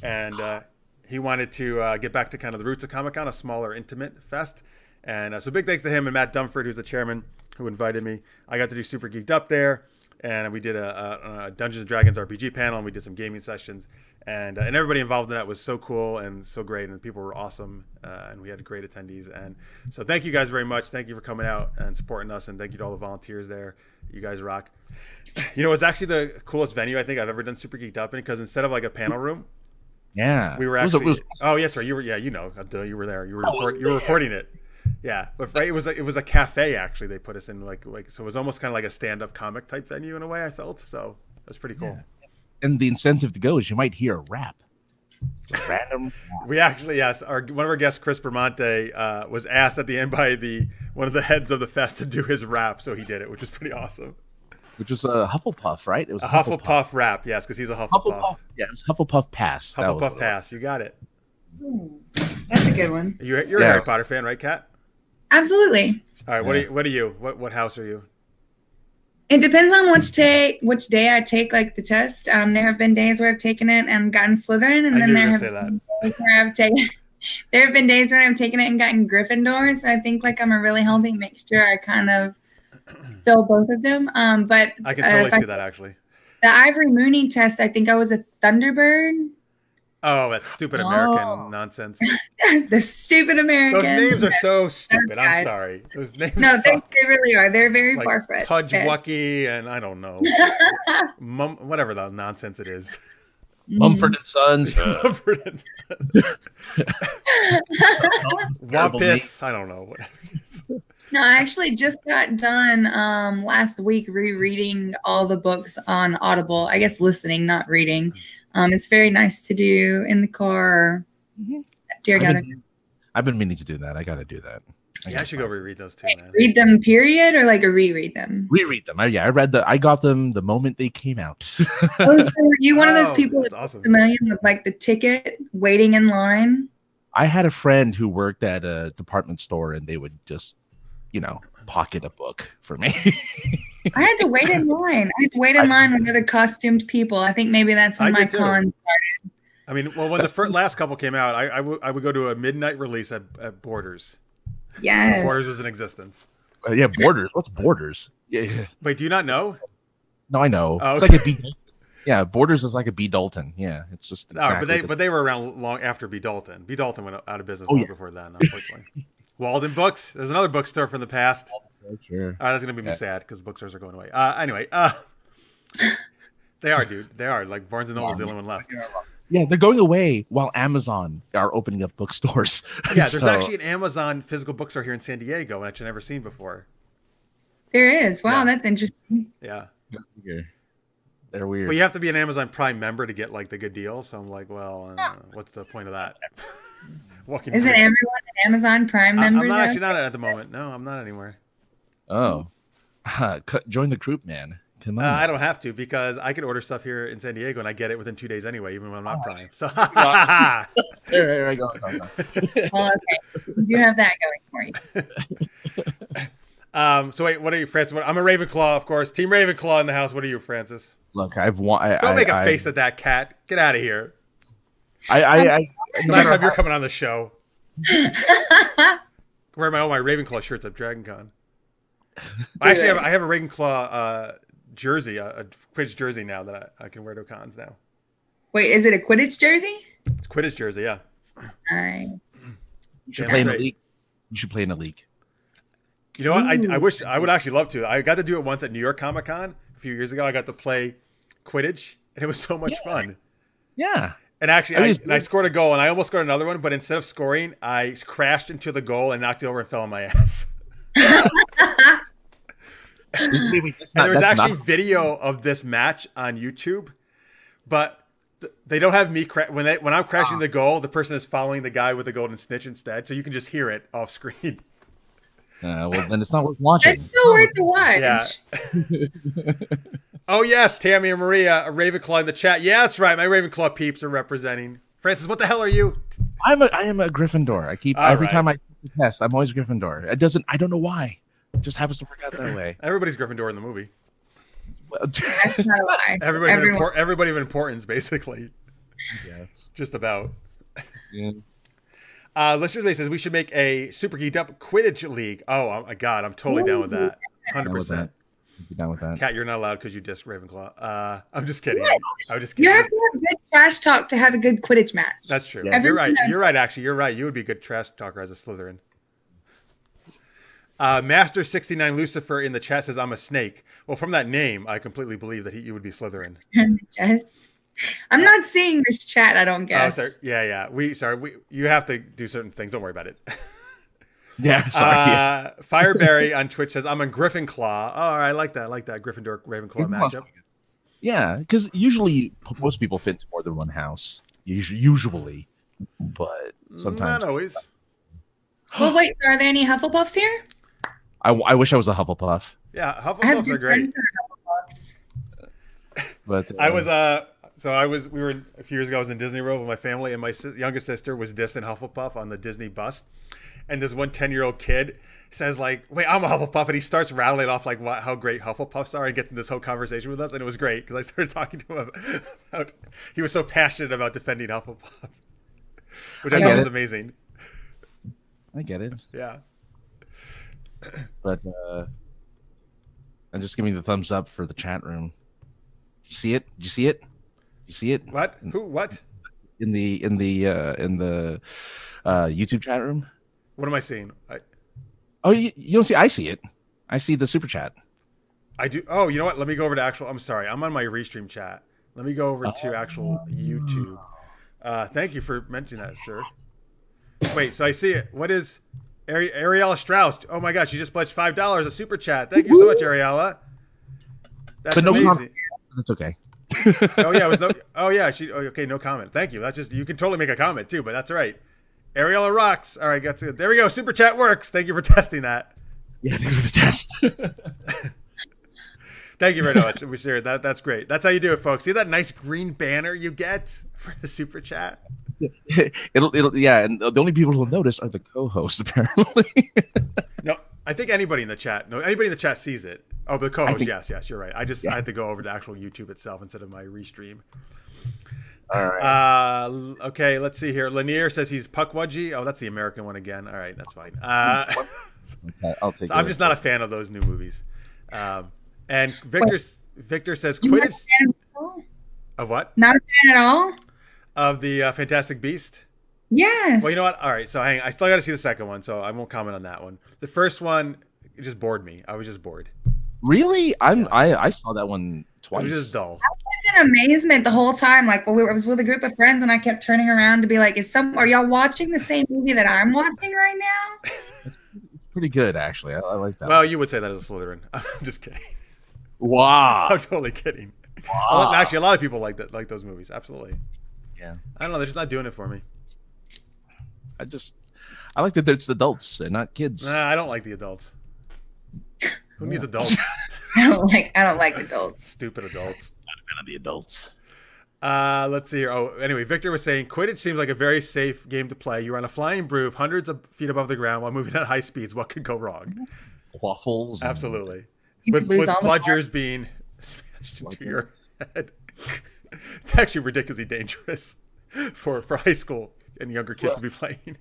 And he wanted to get back to kind of the roots of Comic-Con, a smaller, intimate fest. And so big thanks to him and Matt Dumford, who's the chairman, who invited me. I got to do Super Geeked Up there. and we did a Dungeons and Dragons RPG panel, and we did some gaming sessions, and everybody involved in that was so cool and so great, and the people were awesome, and we had great attendees. And so thank you guys very much. Thank you for coming out and supporting us, and thank you to all the volunteers there. You guys rock. You know, it's actually the coolest venue I think I've ever done Super Geeked Up in, because instead of like a panel room, yeah, we were actually. Oh yes, sir. You were. Yeah, you know, you were there. You were recording it. Yeah, but right, it was a cafe actually. They put us in like so it was almost kind of like a stand-up comic type venue in a way. I felt so that's pretty cool. Yeah. And the incentive to go is you might hear a rap. Random. Rap. We actually one of our guests, Chris Bramante, was asked at the end by one of the heads of the fest to do his rap, so he did it, which was pretty awesome. Which was a Hufflepuff, right? It was a Hufflepuff rap, yes, because he's a Hufflepuff. Yeah, it was Hufflepuff Pass. Hufflepuff Pass, you got it. Ooh, that's a good one. You're a Harry Potter fan, right, Kat? Absolutely. All right, what are you? What house are you? It depends on which day I take like the test. There have been days where I've taken it and gotten Slytherin, and then there have been days where I've taken. There have been days when I've taken it and gotten Gryffindor. So I think like I'm a really healthy mixture. I kind of fill both of them. But I can totally see that actually. The Ivory Mooney test, I think I was a Thunderbird. Oh, that stupid American nonsense. The stupid Americans. Those names are so stupid. I'm sorry. Those names they really are. They're very like far-fetched. Pudgewucky and I don't know. Whatever the nonsense it is. Mumford and Sons. Mumford and Sons. Wampus. I don't know. Whatever it is. No, I actually just got done last week rereading all the books on Audible. I guess listening, not reading. It's very nice to do in the car. I've been meaning to do that. I got to do that. I should go reread those too, man. Read them, period, or like a reread them? Reread them. I got them the moment they came out. So were you one of those people that's awesome. familiar with like the ticket waiting in line? I had a friend who worked at a department store, and they would just, pocket a book for me. I had to wait in line. I had to wait in line with other costumed people. I think maybe that's when my con started. I mean, well, when the last couple came out, I would go to a midnight release at Borders. Yes. Borders was in existence. Yeah, Borders. What's Borders? Yeah. Wait, do you not know? No, I know. Oh, it's like a B. Yeah, Borders is like a B. Dalton. Yeah, it's just. Exactly but they were around long after B. Dalton. B. Dalton went out of business long before then, unfortunately. Walden Books. There's another bookstore from the past. Sure. That's gonna be me sad because bookstores are going away. Anyway, they are, dude. They are. Like Barnes and Noble is the only one left. Yeah, they're going away while Amazon are opening up bookstores. Yeah, there's actually an Amazon physical bookstore here in San Diego, which I've never seen before. There is. Wow, that's interesting. Yeah. They're weird. But you have to be an Amazon Prime member to get like the good deal. So I'm like, well, what's the point of that? Isn't everyone an Amazon Prime member? I'm actually not at the moment. No, I'm not anywhere. Oh. Join the group, man. Come on. I don't have to because I can order stuff here in San Diego and I get it within 2 days anyway, even when I'm not Prime. So there I go. Well, okay. You have that going for you. So wait, what are you, Francis? I'm a Ravenclaw, of course. Team Ravenclaw in the house. What are you, Francis? Look, Don't make a face at that cat. Get out of here. No matter if you're coming on the show. Wear my Ravenclaw shirts at Dragon Con. I have a Ravenclaw jersey, a Quidditch jersey now that I can wear to cons now. Wait, is it a Quidditch jersey? It's a Quidditch jersey, yeah. Nice. You should play in a league. You should play in a league. You know what? I wish I would actually love to. I got to do it once at New York Comic Con a few years ago. I got to play Quidditch, and it was so much fun. Yeah. And actually, I scored a goal, and I almost scored another one, but instead of scoring, I crashed into the goal and knocked it over and fell on my ass. There's actually video of this match on YouTube, but they don't have me when I'm crashing the goal. The person is following the guy with the golden snitch instead, so you can just hear it off screen. Well, then it's not worth watching. It's still worth the watch. Yeah. Oh yes, Tammy and Maria, a Ravenclaw in the chat. Yeah, that's right. My Ravenclaw peeps are representing. Francis, what the hell are you? I am a Gryffindor. I keep every time I test, I'm always Gryffindor. I don't know why. It just happens to work out that way. Everybody's Gryffindor in the movie. Well, that's not a lie. Everybody of importance, basically. Yes. Just about. Yeah. Listener says we should make a Super Geeked Up Quidditch League. Oh my God, I'm totally down with that. 100%. Be down with that. Kat, you're not allowed because you dissed Ravenclaw. I'm just kidding. What? I'm just kidding. You have to have good trash talk to have a good Quidditch match. That's true. Yeah. You're right. Everyone You're right. Actually, you're right. You would be a good trash talker as a Slytherin. Master 69 Lucifer in the chat says, "I'm a snake." Well, from that name, I completely believe that you would be Slytherin. I'm not seeing this chat. I don't guess. Oh, sorry. Yeah. You have to do certain things. Don't worry about it. Yeah, sorry. Fireberry on Twitch says, "I'm on Gryffindor." Oh, I like that. I like that Gryffindor Ravenclaw matchup. Yeah, because usually most people fit into more than one house. Usually, but sometimes not always. Well, wait. So are there any Hufflepuffs here? I wish I was a Hufflepuff. Yeah, I have Hufflepuffs are good great. friends that are Hufflepuffs. But we were a few years ago. I was in Disney World with my family, and my youngest sister was dissing Hufflepuff on the Disney bus. And this one 10-year-old kid says, like, "Wait, I'm a Hufflepuff," and he starts rattling off like how great Hufflepuffs are, and gets in this whole conversation with us, and it was great because I started talking to him about he was so passionate about defending Hufflepuff, which I thought was amazing. I get it. Yeah. But I'm just giving the thumbs up for the chat room. You see it? Did you see it? You see it? What? Who? What? In the YouTube chat room? What am I seeing? Oh, you don't see? I see it. I see the super chat. I do. Oh, you know what? Let me go over to actual. I'm sorry. I'm on my restream chat. Let me go over to actual YouTube. Thank you for mentioning that, sir. Wait, so I see it. What is Ariella Strauss? Oh my gosh, you just pledged $5 a super chat. Thank you so much, Ariella. That's amazing. That's okay. Oh yeah, it was no. Oh yeah, okay. No comment. Thank you. That's just you can totally make a comment too, but that's all right. Ariella rocks. All right, there we go. Super chat works. Thank you for testing that. Yeah, thanks for the test. Thank you very much. We serious. That's great. That's how you do it, folks. See that nice green banner you get for the super chat? It'll yeah, and the only people who'll notice are the co-hosts apparently. No, I think anybody in the chat. No, anybody in the chat sees it. Oh, but the co-host. Yes, you're right. I had to go over to actual YouTube itself instead of my restream. All right. Okay, let's see here. Lanier says he's Puckwudgie. Oh, that's the American one again. All right, that's fine. Okay, I'll take. So I'm just not a fan of those new movies. And Victor says Quidditch. Of what? Not a fan at all. Of the Fantastic Beast. Yes. Well, you know what? All right. So hang on. I still got to see the second one, so I won't comment on that one. The first one, it just bored me. I was just bored. Really? I saw that one twice. It was just dull. I was in amazement the whole time. Like, I was with a group of friends, and I kept turning around to be like, are y'all watching the same movie that I'm watching right now? It's pretty good, actually. I like that. Well, you would say that as a Slytherin. I'm just kidding. Wow. I'm totally kidding. Wow. Actually, a lot of people like those movies. Absolutely. Yeah. I don't know. They're just not doing it for me. I like that it's adults and not kids. Nah, I don't like the adults. Who needs adults? I don't like adults. Stupid adults. Not a fan of the adults. Let's see here. Oh, anyway, Victor was saying Quidditch seems like a very safe game to play. You're on a flying broom, hundreds of feet above the ground, while moving at high speeds. What could go wrong? Quaffles. You Absolutely. could With lose all the bludgers being smashed into your head. It's actually ridiculously dangerous for high school and younger kids to be playing.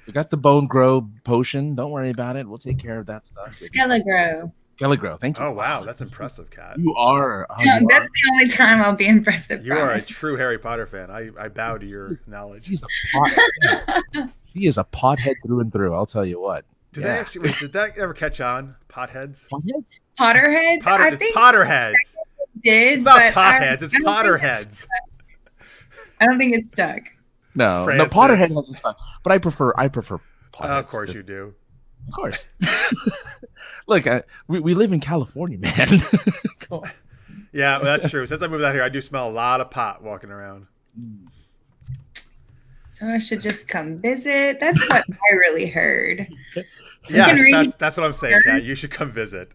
We got the bone grow potion. Don't worry about it. We'll take care of that stuff. Skelligro. Skelligro. Thank you. Oh wow, that's impressive, Kat. You are. That's the only time I'll be impressive. You are a true Harry Potter fan. I bow to your knowledge. She is a pothead through and through. I'll tell you what. Did that ever catch on? Potheads? Potheads? Potterheads? I think Potterheads. Did, it's not potheads. It's Potterheads. I don't think it's stuck. No, Potterhead hasn't stuck. But I prefer Potterheads. Of course you do. Of course. Look, we live in California, man. Come on. Yeah, well, that's true. Since I moved out here, I do smell a lot of pot walking around. So I should just come visit. That's what I really heard. Yes, that's what I'm saying, Kat. You should come visit.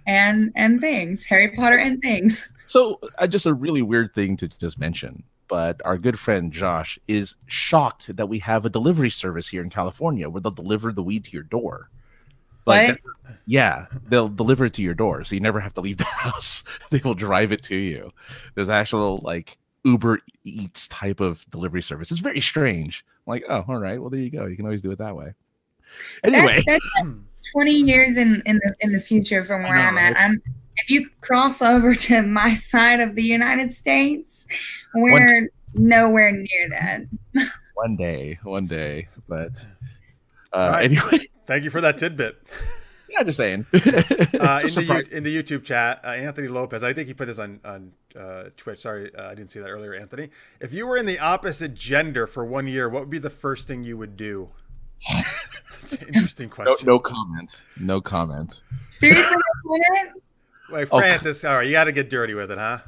And things. Harry Potter and things. So just a really weird thing to just mention, but our good friend Josh is shocked that we have a delivery service here in California where they'll deliver the weed to your door. What? Yeah, they'll deliver it to your door, so you never have to leave the house. They will drive it to you. There's actual like Uber Eats type of delivery service. It's very strange. I'm like, oh, all right, well there you go. You can always do it that way. Anyway, that's like 20 years in the future from where I'm at. If you cross over to my side of the United States, we're nowhere near that. One day, but right. Anyway. Thank you for that tidbit. Yeah, just saying. In the YouTube chat, Anthony Lopez, I think he put this on Twitch. Sorry, I didn't see that earlier, Anthony. If you were in the opposite gender for 1 year, what would be the first thing you would do? That's an interesting question. No comment. No comment. Seriously, no comment? Wait, Francis, all right, you got to get dirty with it, huh?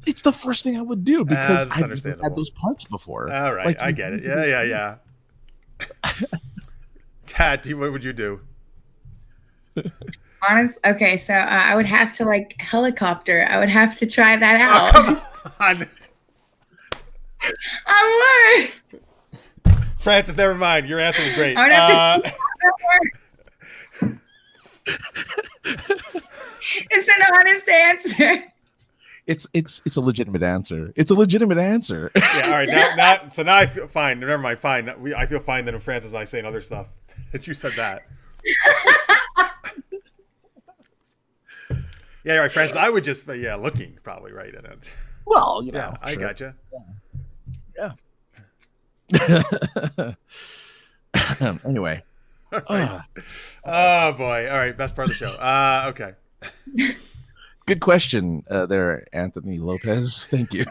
It's the first thing I would do because I've understandable. had those parts before. All right, I get it. Yeah. Kat, what would you do? Okay, so I would have to like helicopter. I would have to try that out. Oh, come on. I would. Francis, never mind. Your answer was great. It's an honest answer. It's a legitimate answer. It's a legitimate answer. Yeah, all right. Now I feel fine. Never mind. Fine. I feel fine that when Francis and I saying other stuff that you said that. Yeah, right, Francis. I would just looking probably right at it. Well, yeah, I gotcha. Yeah. Anyway. Right. Oh boy. All right. Best part of the show. Okay. Good question there, Anthony Lopez. Thank you.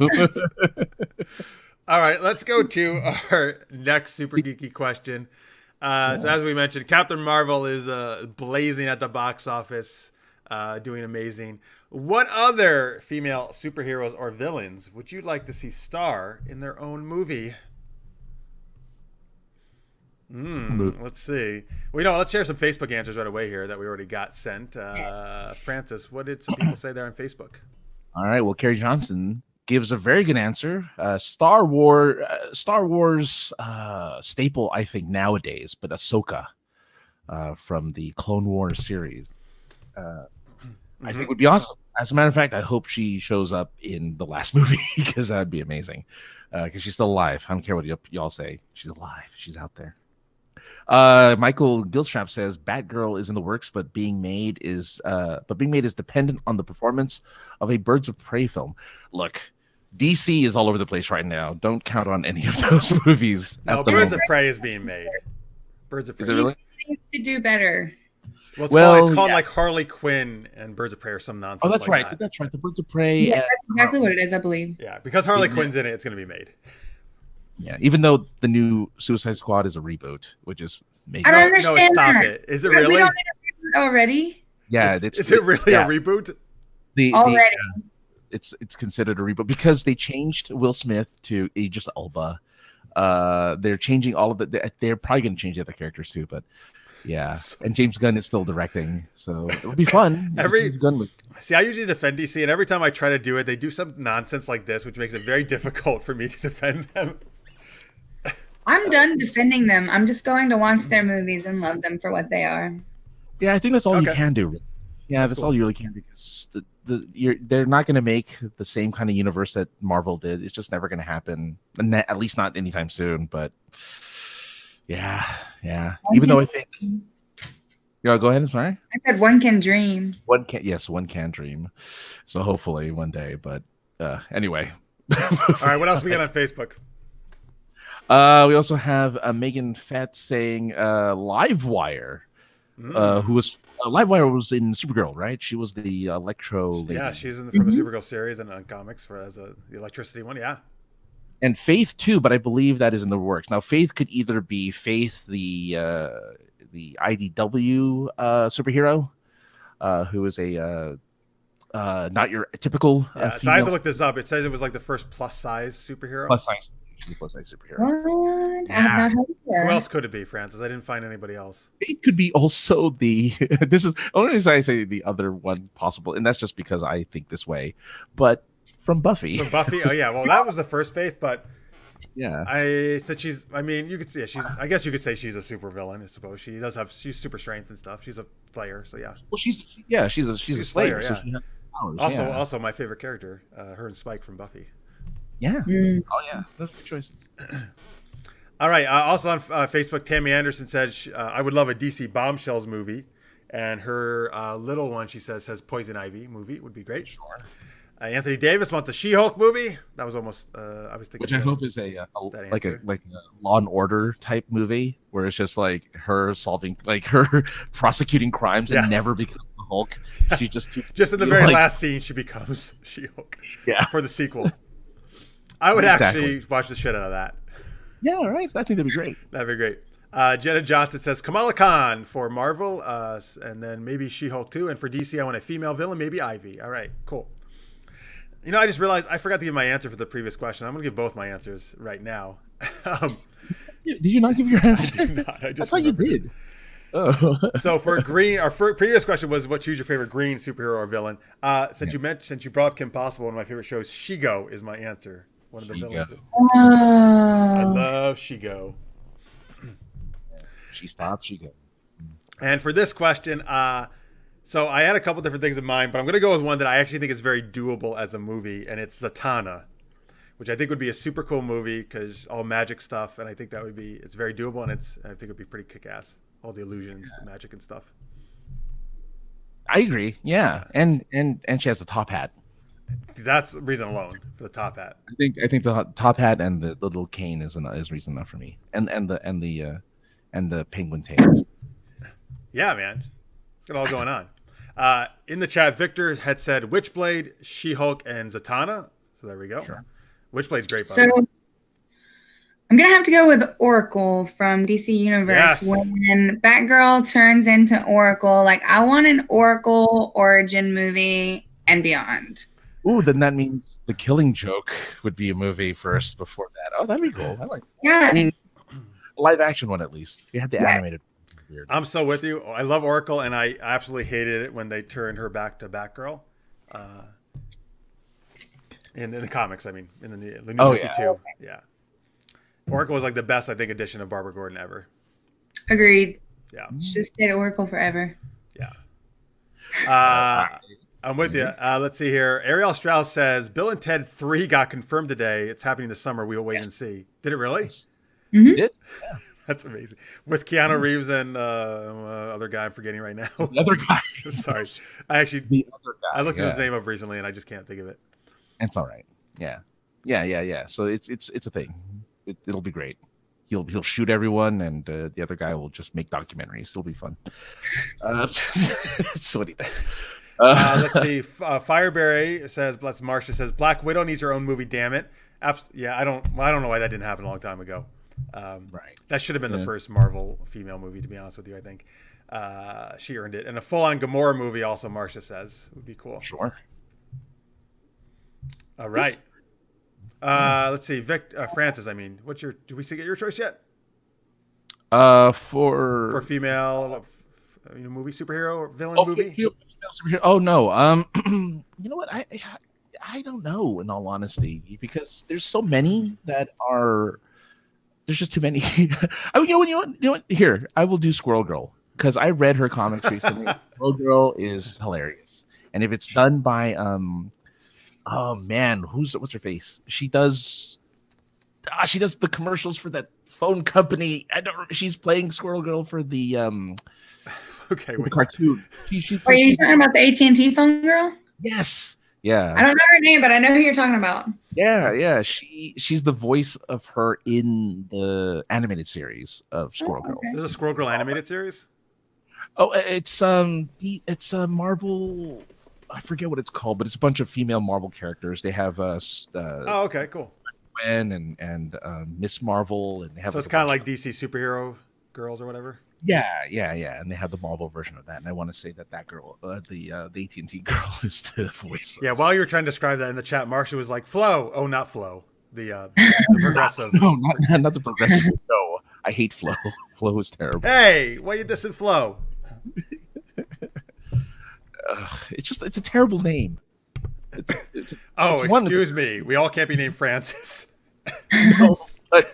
All right. Let's go to our next super geeky question. So as we mentioned, Captain Marvel is blazing at the box office, doing amazing. What other female superheroes or villains would you like to see star in their own movie? Let's see. Well, let's share some Facebook answers right away here that we already got sent. Francis, what did some people say there on Facebook? All right. Well, Carrie Johnson gives a very good answer. Star Wars staple, I think, nowadays, but Ahsoka from the Clone Wars series. I think would be awesome. As a matter of fact, I hope she shows up in the last movie because that would be amazing. Because she's still alive. I don't care what y'all say. She's alive. She's out there. Michael Gilstrap says Batgirl is in the works, but being made is dependent on the performance of a Birds of Prey film. Look, DC is all over the place right now. Don't count on any of those movies. No, Birds of Prey is being made. Birds of Prey. Is it really? He needs to do better. Well, it's called like Harley Quinn and Birds of Prey or some nonsense. Oh, that's like right. that. That's right. The Birds of Prey. Yeah, that's exactly what it is, I believe. Yeah, because Harley Quinn's in it, it's going to be made. Yeah, even though the new Suicide Squad is a reboot, which is amazing. I don't understand stop that. it. Is it really? We don't need a reboot already? Yeah, is it really a reboot? Already. It's considered a reboot because they changed Will Smith to Idris Elba. They're changing all of the. They're probably going to change the other characters too, but yeah. And James Gunn is still directing, so it'll be fun. See, I usually defend DC, and every time I try to do it, they do some nonsense like this, which makes it very difficult for me to defend them. I'm done defending them. I'm just going to watch their movies and love them for what they are. Yeah, I think that's all you can do. Yeah, that's all you really can do because they're not going to make the same kind of universe that Marvel did. It's just never going to happen, at least not anytime soon. But yeah. Even though I think, go ahead. I'm sorry. I said one can dream. One can dream. So hopefully one day. But anyway. All right. What else we got on Facebook? We also have Megan Fett saying Livewire, who was Livewire was in Supergirl, right? She was the Electro lady. Yeah, she's from the Supergirl series and on comics as the electricity one. Yeah, and Faith too, but I believe that is in the works. Now, Faith could either be Faith, the IDW superhero, who is a not your typical. So I had to look this up. It says it was like the first plus size superhero. Plus size superhero. What? I have not heard of her. Who else could it be, Francis? I didn't find anybody else. It could be also the. This is only reason I say the other one possible, and that's just because I think this way. But from Buffy. From Buffy. Oh yeah. Well, that was the first Faith, but yeah, I said she's. I mean, you could see. She's. I guess you could say she's a super villain. I suppose she's super strength and stuff. She's a Slayer. So yeah. Well, she's a Slayer. Yeah. So she has powers, also my favorite character, her and Spike from Buffy. Yeah. Oh yeah, those are good choices. All right. Also on Facebook, Tammy Anderson said I would love a DC Bombshells movie, And her little one, she says Poison Ivy movie would be great. Sure. Anthony Davis wants the She-Hulk movie. That was almost I was thinking, which I hope is a Law and Order type movie where it's just like her solving, like her prosecuting crimes and never becomes the Hulk. She's just in the very last scene she becomes She-Hulk. Yeah, for the sequel. I would actually watch the shit out of that. Yeah, right. I think that'd be great. That'd be great. Jenna Johnson says Kamala Khan for Marvel, and then maybe She-Hulk too. And for DC, I want a female villain, maybe Ivy. All right, cool. You know, I just realized I forgot to give my answer for the previous question. I'm going to give both my answers right now. Did you not give your answer? I did not. I thought you did. Oh. So for green, our previous question was, "What choose your favorite green superhero or villain?" Since you brought up Kim Possible, one of my favorite shows, She-Go is my answer. One of the villains. I love She-Go. She stops. She-Go. And for this question, so I had a couple different things in mind, but I'm going to go with one that I actually think is very doable as a movie, and it's Zatanna, which I think would be a super cool movie because all magic stuff, and I think that would be, it's very doable, and I think it would be pretty kick-ass. All the illusions, the magic and stuff. I agree. Yeah, and she has the top hat. That's the reason alone for the top hat. I think the top hat and the little cane is reason enough for me, and the penguin tails. Yeah, man, it's got all going on. In the chat, Victor had said Witchblade, She-Hulk, and Zatanna. So there we go. Sure. Witchblade's great. So I'm gonna have to go with Oracle from DC Universe. Yes. When Batgirl turns into Oracle, like I want an Oracle origin movie and beyond. Ooh, then that means The Killing Joke would be a movie first before that. Oh, that'd be cool. I like that. Yeah. I mean, live action one at least. We had the animated. Weird. I'm so with you. I love Oracle, and I absolutely hated it when they turned her back to Batgirl. In the comics, I mean, in the new 52. Okay. Yeah. Oracle was like the best, I think, edition of Barbara Gordon ever. Agreed. Yeah. She stayed at Oracle forever. Yeah. I'm with you. Let's see here. Ariel Strauss says Bill and Ted 3 got confirmed today. It's happening this summer. We'll wait and see. Did it really? Mm-hmm. It did? Yeah. That's amazing. With Keanu Reeves and other guy I'm forgetting right now. The other guy. Sorry. The other guy. I looked his name up recently and I just can't think of it. It's all right. Yeah. So it's a thing. It'll be great. He'll shoot everyone, and the other guy will just make documentaries. It'll be fun. That's what he does. Let's see. Fireberry says, Marcia says, Black Widow needs her own movie. Damn it. Yeah, I don't know why that didn't happen a long time ago. Right. That should have been the first Marvel female movie, to be honest with you. I think she earned it, and a full-on Gamora movie also. Marcia says would be cool. Sure. All right. Let's see. Francis, I mean, do we get your choice yet? For female, movie superhero or villain movie? Female superhero. Oh no. You know what? I don't know, in all honesty, because there's so many that are. There's just too many. You know what? Here, I will do Squirrel Girl because I read her comics recently. Squirrel Girl is hilarious, and if it's done by oh man, what's her face? She does the commercials for that phone company. She's playing Squirrel Girl for the the cartoon. Are you talking about the AT&T phone girl? Yes. Yeah. I don't know her name, but I know who you're talking about. Yeah. She's the voice of her in the animated series of Squirrel Girl. There's a Squirrel Girl animated series? Oh, it's a Marvel. I forget what it's called, but it's a bunch of female Marvel characters. They have oh, okay, cool. Gwen and Miss Marvel, and they have. So it's kind of like DC superhero girls or whatever. Yeah, and they have the Marvel version of that. And I want to say that girl, the AT&T girl, is the voice. Yeah, while you were trying to describe that in the chat, Marcia was like, "Flo." Oh, not Flo. The progressive. No, not the progressive. No, I hate Flo. Flo is terrible. Hey, why you dissing Flo? It's a terrible name. Excuse me. We all can't be named Francis. No, but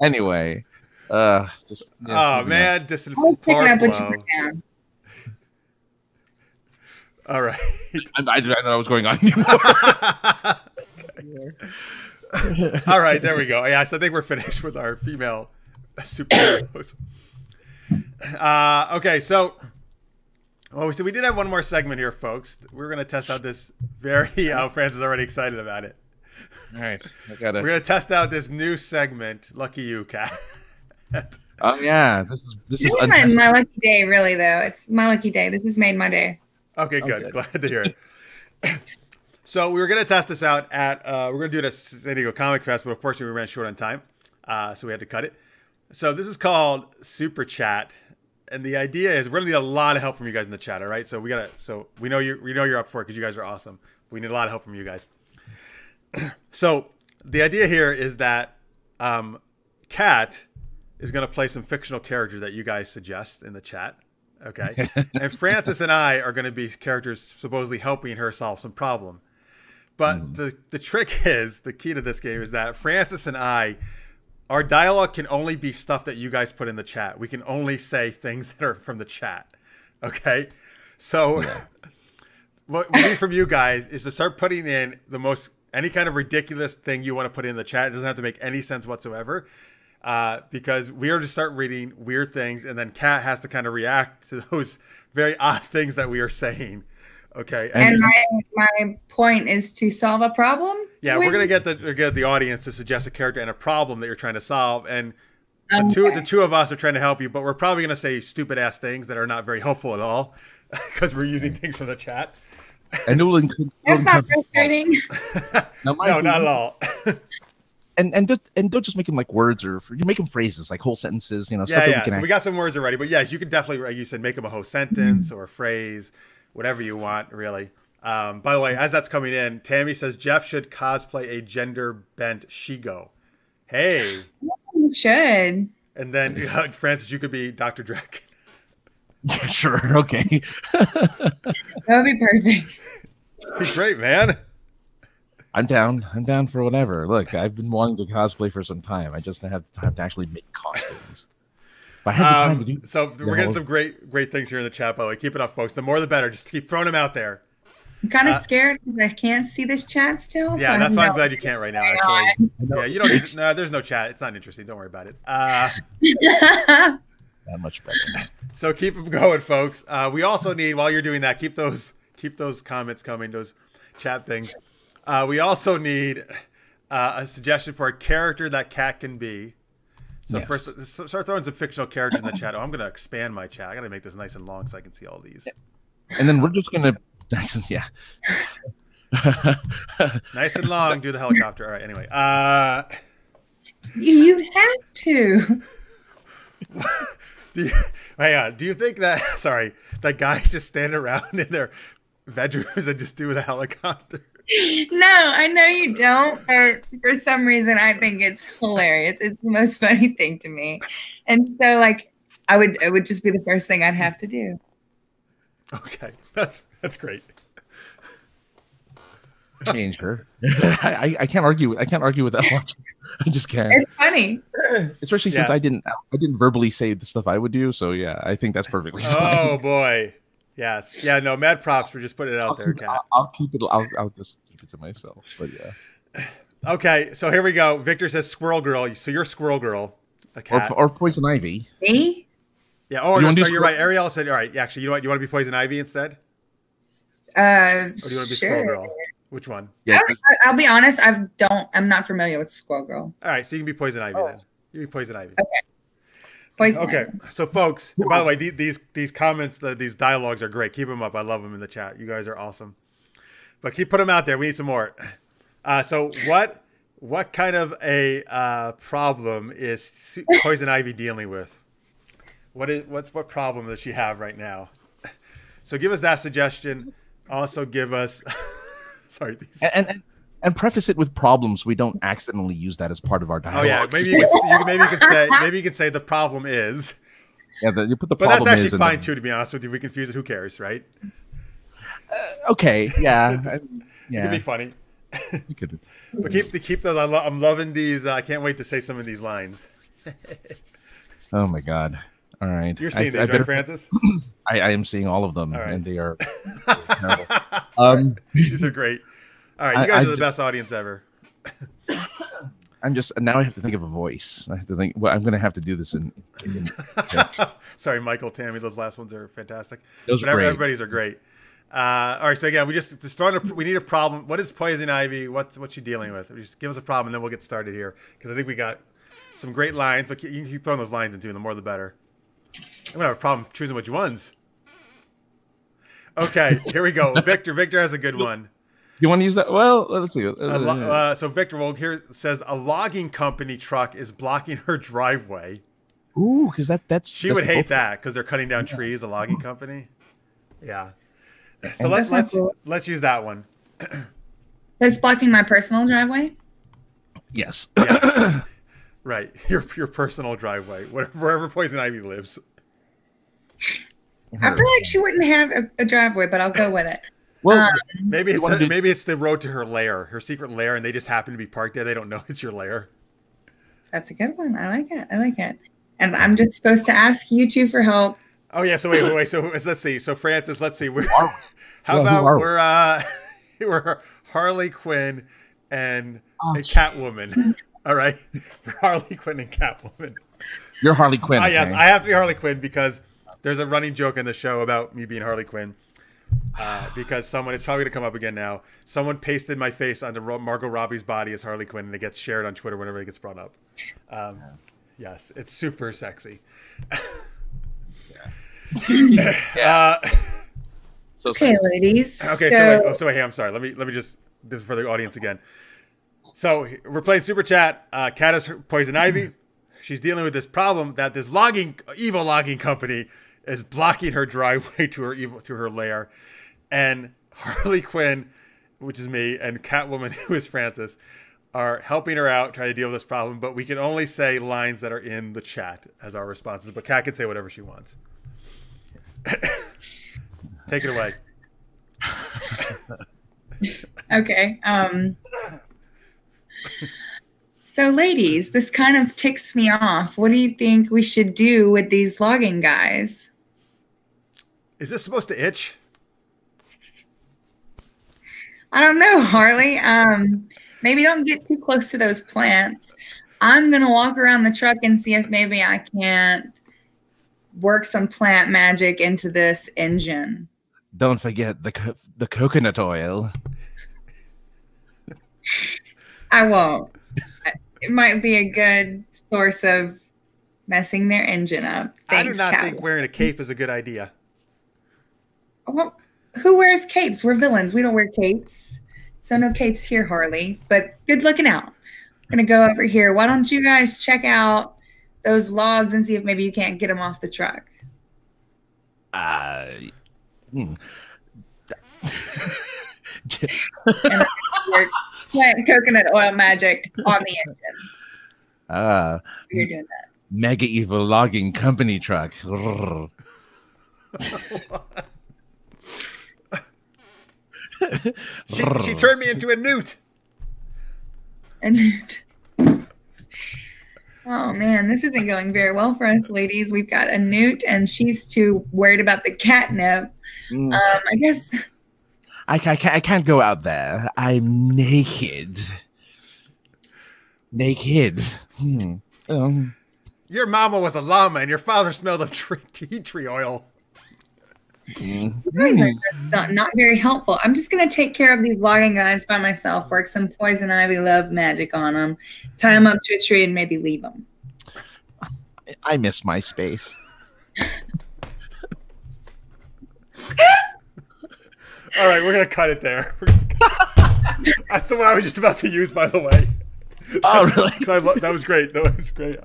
anyway, just. Yeah, man, distant I'll pick it up Flo. what you put down. All right. I didn't know what was going on. All right, there we go. Yeah, so I think we're finished with our female superheroes. Okay, so Oh, so we did have one more segment here, folks. We're going to test out this very. Francis is already excited about it. All right, We're going to test out this new segment. Lucky you, Kat. Oh yeah, this is my lucky day, really though. It's my lucky day. This has made my day. Okay, good. Okay. Glad to hear it. So we were going to test this out at. We're going to do it at San Diego Comic Fest, but unfortunately we ran short on time, so we had to cut it. So this is called Super Chat. And the idea is we're gonna need a lot of help from you guys in the chat, all right? So we know you're up for it because you guys are awesome. We need a lot of help from you guys. So the idea here is that Kat is gonna play some fictional character that you guys suggest in the chat, okay? And Francis and I are gonna be characters supposedly helping her solve some problem. But the trick is, the key to this game is that Francis and I, our dialogue can only be stuff that you guys put in the chat. We can only say things that are from the chat. Okay? So what we need from you guys is to start putting in any kind of ridiculous thing you want to put in the chat. It doesn't have to make any sense whatsoever. Because we are to start reading weird things, and then Kat has to kind of react to those very odd things that we are saying. Okay. And my point is to solve a problem. Yeah, we're gonna get the audience to suggest a character and a problem that you're trying to solve, and the two of us are trying to help you, but we're probably gonna say stupid ass things that are not very helpful at all because we're using things from the chat. And it will include. That's not frustrating. No, not at all. And don't just make them like words, or you make them phrases, like whole sentences. You know. Yeah. So we got some words already, but yes, you could definitely, like you said, make them a whole sentence or a phrase. Whatever you want, really. By the way, as that's coming in, Tammy says Jeff should cosplay a gender-bent Shigo. Hey. You should. And then, Francis, you could be Dr. Draken. Yeah, sure. Okay. That would be perfect. That'd be great, man. I'm down. I'm down for whatever. Look, I've been wanting to cosplay for some time. I just don't have the time to actually make costumes. I had the time to do so we're getting some great things here in the chat, by the way. Keep it up, folks. The more the better. Just keep throwing them out there. I'm kind of scared because I can't see this chat still. Yeah, that's why I'm glad you can't right now. Actually, yeah, you don't need. No, there's no chat. It's not interesting. Don't worry about it. That much better. So keep them going, folks. We also need, while you're doing that, keep those comments coming, those chat things. We also need a suggestion for a character that Kat can be. So first, start throwing some fictional characters in the chat. Oh, I'm going to expand my chat. I got to make this nice and long so I can see all these. And then we're just going to, yeah. Nice and long. Do the helicopter. All right. Anyway. You'd have to. Do you think that guys just stand around in their bedrooms and just do the helicopter? No, I know you don't, but for some reason I think it's hilarious. It's the most funny thing to me. And so like it would just be the first thing I'd have to do. Okay. That's great. Change her. I can't argue. I can't argue with that much. I just can't. It's funny. Especially since I didn't verbally say the stuff I would do. So yeah, I think that's perfectly fine. Oh boy. Yes. Yeah. No. Mad props for just putting it out there, Kat. I'll keep it. I'll just keep it to myself. But yeah. Okay. So here we go. Victor says Squirrel Girl. So you're Squirrel Girl. A cat. Or Poison Ivy. Me? Yeah. Oh, no, you're right. Ariel said, all right. Yeah, actually, you know what? You want to be Poison Ivy instead? Or do you want to be Squirrel Girl? Which one? Yeah. I'll be honest. I'm not familiar with Squirrel Girl. All right. So you can be Poison Ivy then. You can be Poison Ivy. Okay. Poison okay. Ivy. So folks, by the way, these comments, these dialogues are great. Keep them up. I love them in the chat. You guys are awesome. But keep putting them out there. We need some more. So what kind of a problem is Poison Ivy dealing with? What problem does she have right now? So give us that suggestion. Also give us sorry. And preface it with problems. We don't accidentally use that as part of our dialogue. Oh yeah, maybe you can say the problem is. Yeah, you put the but problem. But that's actually fine too. To be honest with you, we confuse it. Who cares, right? Okay. Yeah. It could be funny. You could. But keep those. I'm loving these. I can't wait to say some of these lines. Oh my god. All right. You're seeing these, right, Francis? I am seeing all of them, and they are terrible. These are great. All right, you guys are the best audience ever. I'm just now. I have to think of a voice. I have to think. Well, I'm going to have to do this in Sorry, Michael, Tammy. Those last ones are fantastic. Those are great. Everybody's are great. All right. So again, we need a problem. What is Poison Ivy? What's she dealing with? Just give us a problem, and then we'll get started here because I think we got some great lines. But you can keep throwing those lines into them. The more, the better. I'm gonna have a problem choosing which ones. Okay, here we go. Victor has a good one. You want to use that? Well, let's see. So Victor, well, here it says a logging company truck is blocking her driveway. Ooh, because she would hate that because they're cutting down trees. A logging company. Yeah. So let's use that one. That's blocking my personal driveway. Yes. Yes. Right. Your personal driveway, wherever Poison Ivy lives. I feel like she wouldn't have a driveway, but I'll go with it. Well, maybe it's the road to her lair, her secret lair, and they just happen to be parked there. They don't know it's your lair. That's a good one. I like it. And I'm just supposed to ask you two for help. Oh yeah. So wait. So let's see. So Francis, let's see. We're Harley Quinn and Catwoman. All right, Harley Quinn and Catwoman. You're Harley Quinn. Yes, I have to be Harley Quinn because there's a running joke in the show about me being Harley Quinn. Because it's probably gonna come up again now. Someone pasted my face onto Margot Robbie's body as Harley Quinn, and it gets shared on Twitter whenever it gets brought up. Yes, it's super sexy. Okay, ladies. Okay, so wait, hey, I'm sorry. Let me just this is for the audience again. So we're playing Super Chat. Kat is Poison Ivy. She's dealing with this problem that this evil logging company is blocking her driveway to her lair, and Harley Quinn, which is me, and Catwoman, who is Francis, are helping her out, trying to deal with this problem. But we can only say lines that are in the chat as our responses. But Kat can say whatever she wants. Take it away. Okay. So ladies, this kind of ticks me off. What do you think we should do with these logging guys? Is this supposed to itch? I don't know, Harley. Maybe don't get too close to those plants. I'm going to walk around the truck and see if maybe I can't work some plant magic into this engine. Don't forget the coconut oil. I won't. It might be a good source of messing their engine up. Thanks, I do not think wearing a cape is a good idea. Well, who wears capes? We're villains. We don't wear capes. So no capes here, Harley. But good looking out. I'm going to go over here. Why don't you guys check out those logs and see if maybe you can't get them off the truck? Coconut oil magic on the engine. You're doing that. Mega evil logging company truck. She turned me into a newt. A newt. Oh man, this isn't going very well for us, ladies. We've got a newt, and she's too worried about the catnip. I guess I can't go out there. I'm naked. Naked. Your mama was a llama, and your father smelled of tea tree oil. You guys are not very helpful. I'm just going to take care of these logging guys by myself, work some poison ivy love magic on them, tie them up to a tree, and maybe leave them. I miss my space. All right, we're going to cut it there. That's the one I was just about to use, by the way. Oh, really? That was great. That was great.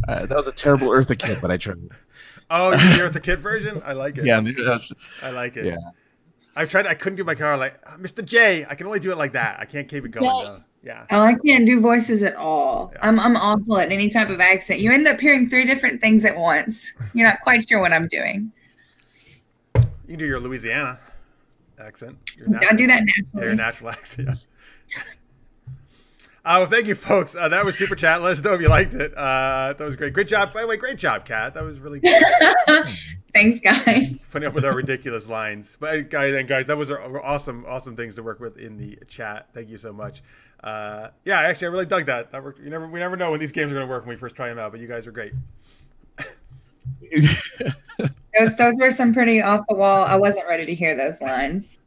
That was a terrible Eartha Kitt, but I tried. Oh, you the Eartha Kitt version? I like it. Yeah, I like it. Yeah. I've tried. I couldn't do my car like Mr. J. I can only do it like that. I can't keep it going. Though. Yeah. Oh, I can't do voices at all. Yeah. I'm awful at any type of accent. You end up hearing 3 different things at once. You're not quite sure what I'm doing. You can do your Louisiana accent. I do that naturally. Yeah, your natural accent. Well, thank you, folks. That was Super Chat. Let us know if you liked it. That was great. Great job. By the way, great job, Kat. That was really good. Thanks, guys. Putting up with our ridiculous lines. But guys, that was awesome things to work with in the chat. Thank you so much. Yeah, actually, I really dug that. That worked. We never know when these games are going to work when we first try them out, but you guys are great. Those were some pretty off the wall. I wasn't ready to hear those lines.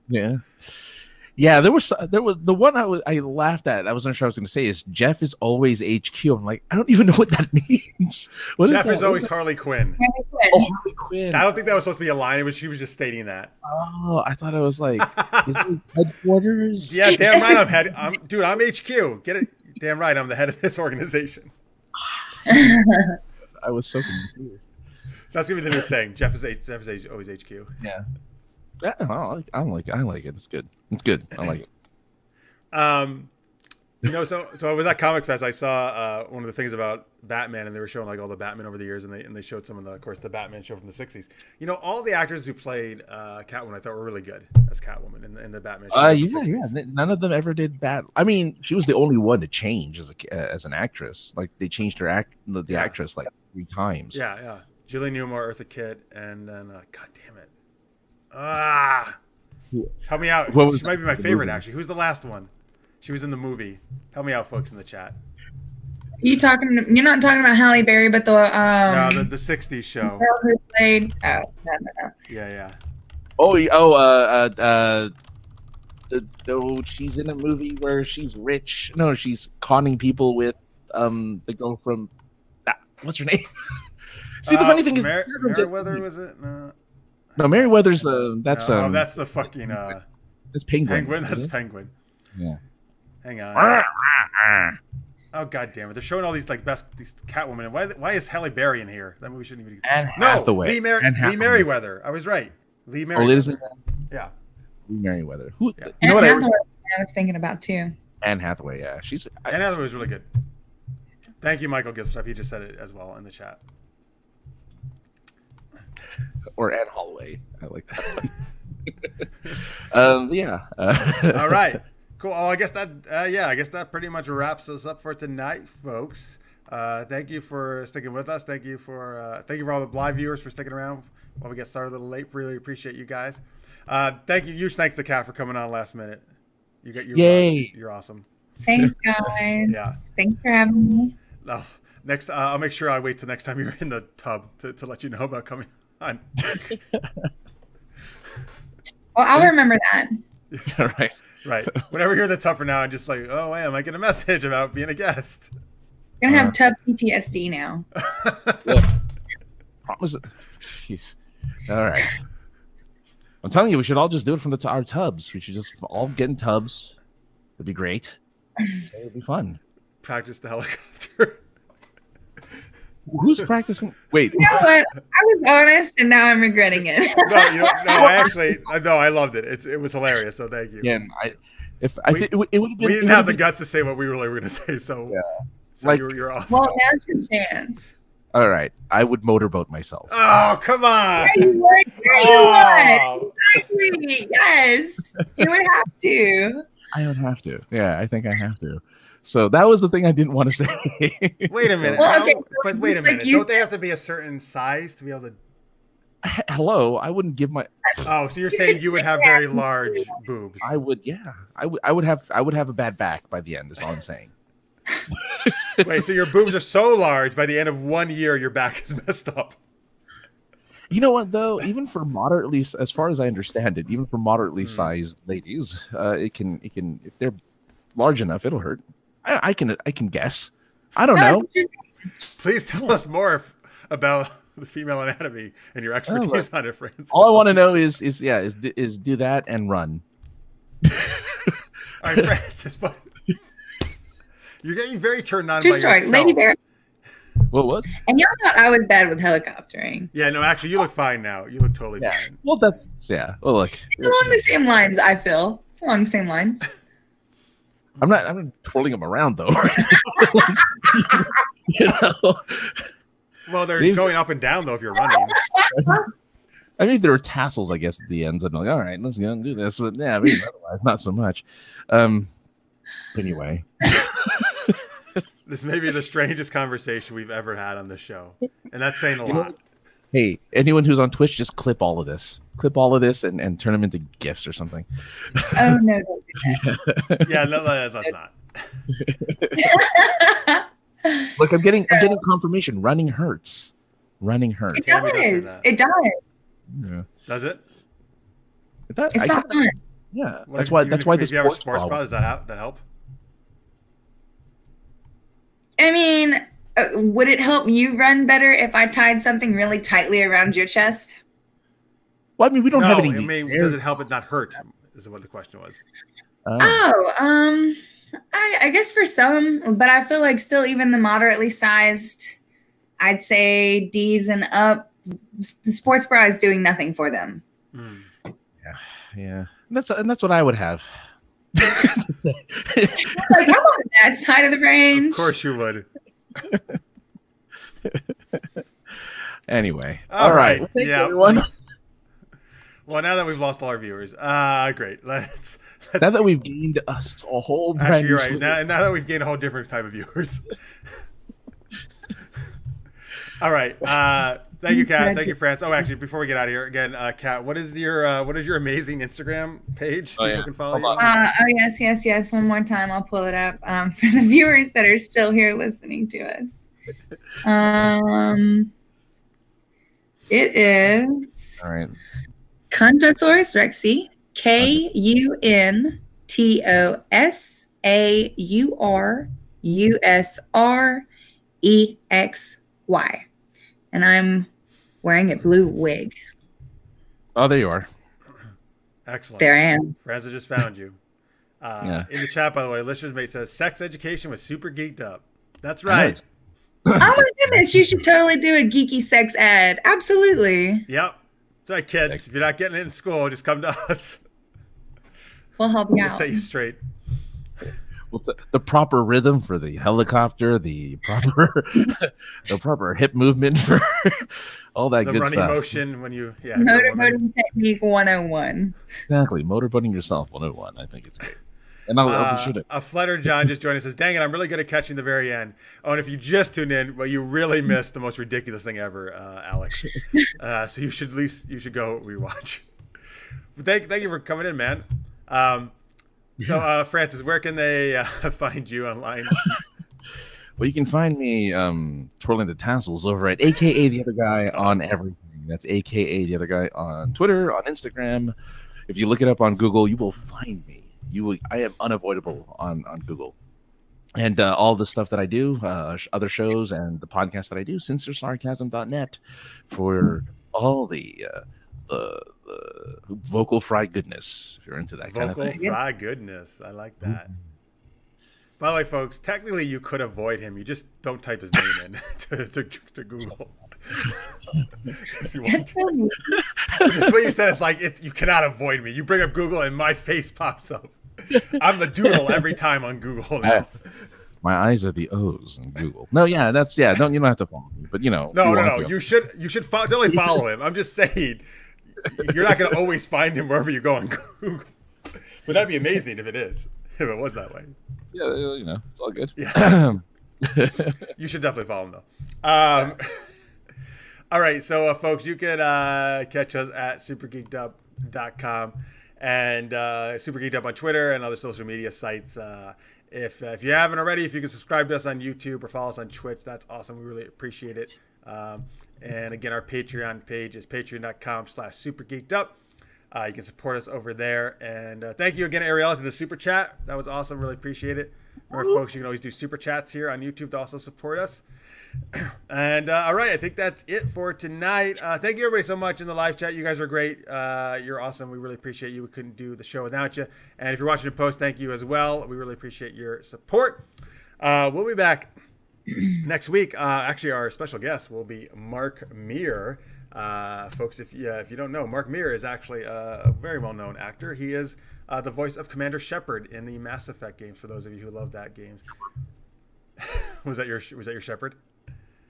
Yeah, there was the one I laughed at. I wasn't sure I was going to say is Jeff is always HQ. I'm like, I don't even know what that means. Jeff is always Harley Quinn. Oh, Harley Quinn. I don't think that was supposed to be a line. She was just stating that. Oh, I thought it was like headquarters. Yeah, damn right. I'm HQ. Get it? Damn right. I'm the head of this organization. I was so confused. That's gonna be the new thing. Jeff is always HQ. Yeah. Yeah, I like it. It's good. I like it. So I was at Comic Fest. I saw one of the things about Batman, and they were showing like all the Batman over the years, and they showed some of the Batman show from the '60s. All the actors who played Catwoman, I thought were really good as Catwoman in the Batman show. Yeah. None of them ever did bad. I mean, she was the only one to change as an actress. Like they changed her actress like 3 times. Yeah. Julie Newmar, Eartha Kitt, and then God damn it. Help me out. She might be my favorite, actually. Who's the last one? She was in the movie. Help me out, folks, in the chat. You're not talking about Halle Berry, but the no, the '60s show. Girl who played. Oh, no. Yeah. She's in a movie where she's rich. No, she's conning people with the girl from what's her name? See, the funny thing is, Merriweather, was it? No, Merriweather's that's that's the fucking that's Penguin. That's Penguin. Yeah. Hang on. Oh god damn it! They're showing all these these Catwoman. And why is Halle Berry in here? That movie shouldn't even. Hathaway. Lee Merriweather. I was right. Lee Merriweather. Oh, it is. Yeah. Lee Merriweather. Who? Yeah. You know what I was thinking about too. Anne Hathaway. Yeah, Anne Hathaway was really good. Thank you, Michael Giftstuff. He just said it as well in the chat. Or Anne Holloway. I like that. Yeah. All right. Cool. Oh, I guess that pretty much wraps us up for tonight, folks. Thank you for sticking with us. Thank you for all the live viewers for sticking around while we get started a little late. Really appreciate you guys. Thank you. Huge thanks to Kat for coming on last minute. Yay. You're awesome. Thanks, guys. Yeah. Thanks for having me. Next, I'll make sure I wait till next time you're in the tub to let you know about coming on. Well, I'll remember that. Right. Whenever you're in the tub for now, I'm just like, oh, I might get a message about being a guest. I'm gonna have tub PTSD now. Jeez. All right. I'm telling you, we should all just do it from our tubs. We should just all get in tubs. It'd be great. It'd be fun. Practice the helicopter. Who's practicing? Wait. You know what? I was honest, and now I'm regretting it. I loved it. It was hilarious. So thank you. Again, it would have been. We didn't have the guts to say what we really were going to say. So, yeah. You're awesome. Well, now's your chance. All right, I would motorboat myself. Oh, come on! Yeah, you would. Exactly. Yes, you would have to. I would have to. Yeah, I think I have to. So that was the thing I didn't want to say. Wait a minute. Well, okay, but wait a minute. Don't they have to be a certain size to be able to? Hello, I wouldn't give my. Oh, so you're saying you would have very large boobs? I would. Yeah, I would have a bad back by the end. Is all I'm saying. Wait, so your boobs are so large by the end of 1 year, your back is messed up. You know what though? Even for moderately, as far as I understand it, even for moderately sized ladies, it can if they're large enough, it'll hurt. I can guess. I don't know. Please tell us more about the female anatomy and your expertise on it, Francis. All I want to know is do that and run. All right, Francis, but you're getting very turned on by yourself. Lady Bear. What? And y'all thought I was bad with helicoptering. Yeah, no, actually, you look fine now. You look totally fine. Well, Well, look, it's along the same lines. I feel it's along the same lines. I'm not twirling them around though. You know. Well, they're going up and down though if you're running. I mean, there are tassels, I guess, at the ends. I'm like, all right, let's go and do this. But yeah, I mean, otherwise, not so much. Anyway. This may be the strangest conversation we've ever had on this show, and that's saying a lot. Hey, anyone who's on Twitch, just clip all of this. Clip all of this and turn them into GIFs or something. Oh, no. Yeah, no, that's not. Look, I'm getting confirmation. Running hurts. Running hurts. It does. It does. Yeah. Does it? It's not fun. Yeah. That's why this sports bra, does that help? I mean, would it help you run better if I tied something really tightly around your chest? Well, I mean, we don't have any. I mean, does it help it not hurt? Is what the question was. I guess for some, but I feel like still even the moderately sized, I'd say D's and up, the sports bra is doing nothing for them. Yeah. That's what I would have. Like, I'm on that side of the range. Of course you would. Anyway, all right. Well, thank you, everyone. Well, now that we've lost all our viewers, great. Let's now that we've gained a whole brand new. Actually, you're right. Now that we've gained a whole different type of viewers. All right. Thank you, Kat. Thank you, France. Oh, actually, before we get out of here again, Kat, what is your amazing Instagram page? People can follow you. Yes. One more time, I'll pull it up for the viewers that are still here listening to us. It is. All right. Kuntosaurus Rexy. KUNTOSAURUSREXY. And I'm wearing a blue wig. Oh, there you are. Excellent. There I am. Friends, I just found you. In the chat, by the way, listeners mate says sex education was super geeked up. That's right. Oh my goodness, you should totally do a geeky sex ad. Absolutely. Yep. That's right, kids. If you're not getting it in school, just come to us. We'll help you We'll out. set you straight. Well, the proper rhythm for the helicopter, the proper hip movement for all that good stuff. The running motion when you motorboating technique 101. Exactly, motorboating yourself 101. I think it's great. And I'll be sure to. A Flutter John just joined us, says, "Dang it, I'm really good at catching the very end." Oh, and if you just tuned in, well, you really missed the most ridiculous thing ever, Alex. So you should go rewatch. Thank you for coming in, man. So, Francis, where can they find you online? Well, you can find me twirling the tassels over at AKA the Other Guy on everything. That's AKA the Other Guy on Twitter, on Instagram. If you look it up on Google, you will find me. I am unavoidable on Google. And all the stuff that I do, other shows and the podcast that I do, censorsarcasm.net for all the vocal fry goodness, if you're into that kind of thing. Vocal fry goodness. I like that. Mm-hmm. By the way, folks, technically you could avoid him. You just don't type his name in to Google. If you want to. Just what you said is like, you cannot avoid me. You bring up Google and my face pops up. I'm the doodle every time on Google now. My eyes are the O's in Google. No, yeah, you don't have to follow me, but No. You should totally follow him. I'm just saying, you're not going to always find him wherever you go on Google. But that'd be amazing if it was that way. Yeah, it's all good. Yeah. You should definitely follow him though. All right, so folks, you can catch us at supergeekedup.com and Super Geeked Up on Twitter and other social media sites. If you haven't already, if you can subscribe to us on YouTube or follow us on Twitch, that's awesome. We really appreciate it. And again, our Patreon page is patreon.com/supergeekedup. You can support us over there. And thank you again, Ariella, for the super chat. That was awesome. Really appreciate it. Remember, folks, you can always do super chats here on YouTube to also support us. And all right, I think that's it for tonight. Thank you, everybody, so much in the live chat. You guys are great. You're awesome. We really appreciate you. We couldn't do the show without you. And if you're watching in post, thank you as well. We really appreciate your support. We'll be back next week. Actually, our special guest will be Mark Meer. Folks, if you don't know, Mark Meer is actually a very well-known actor. He is the voice of Commander Shepard in the Mass Effect games. For those of you who love that games, was that your Shepard?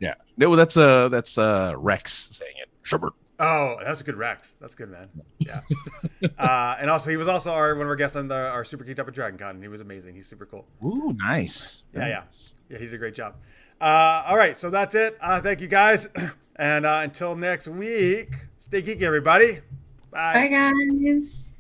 Yeah, no, that's Rex saying it. Shepard. Oh, that's a good Rex. That's good, man. Yeah. And also, he was also one of our guests on our Super Geeked Up at Dragon Con, and he was amazing. He's super cool. Ooh, nice. Yeah. He did a great job. All right, so that's it. Thank you, guys. And until next week, stay geeky, everybody. Bye. Bye, guys.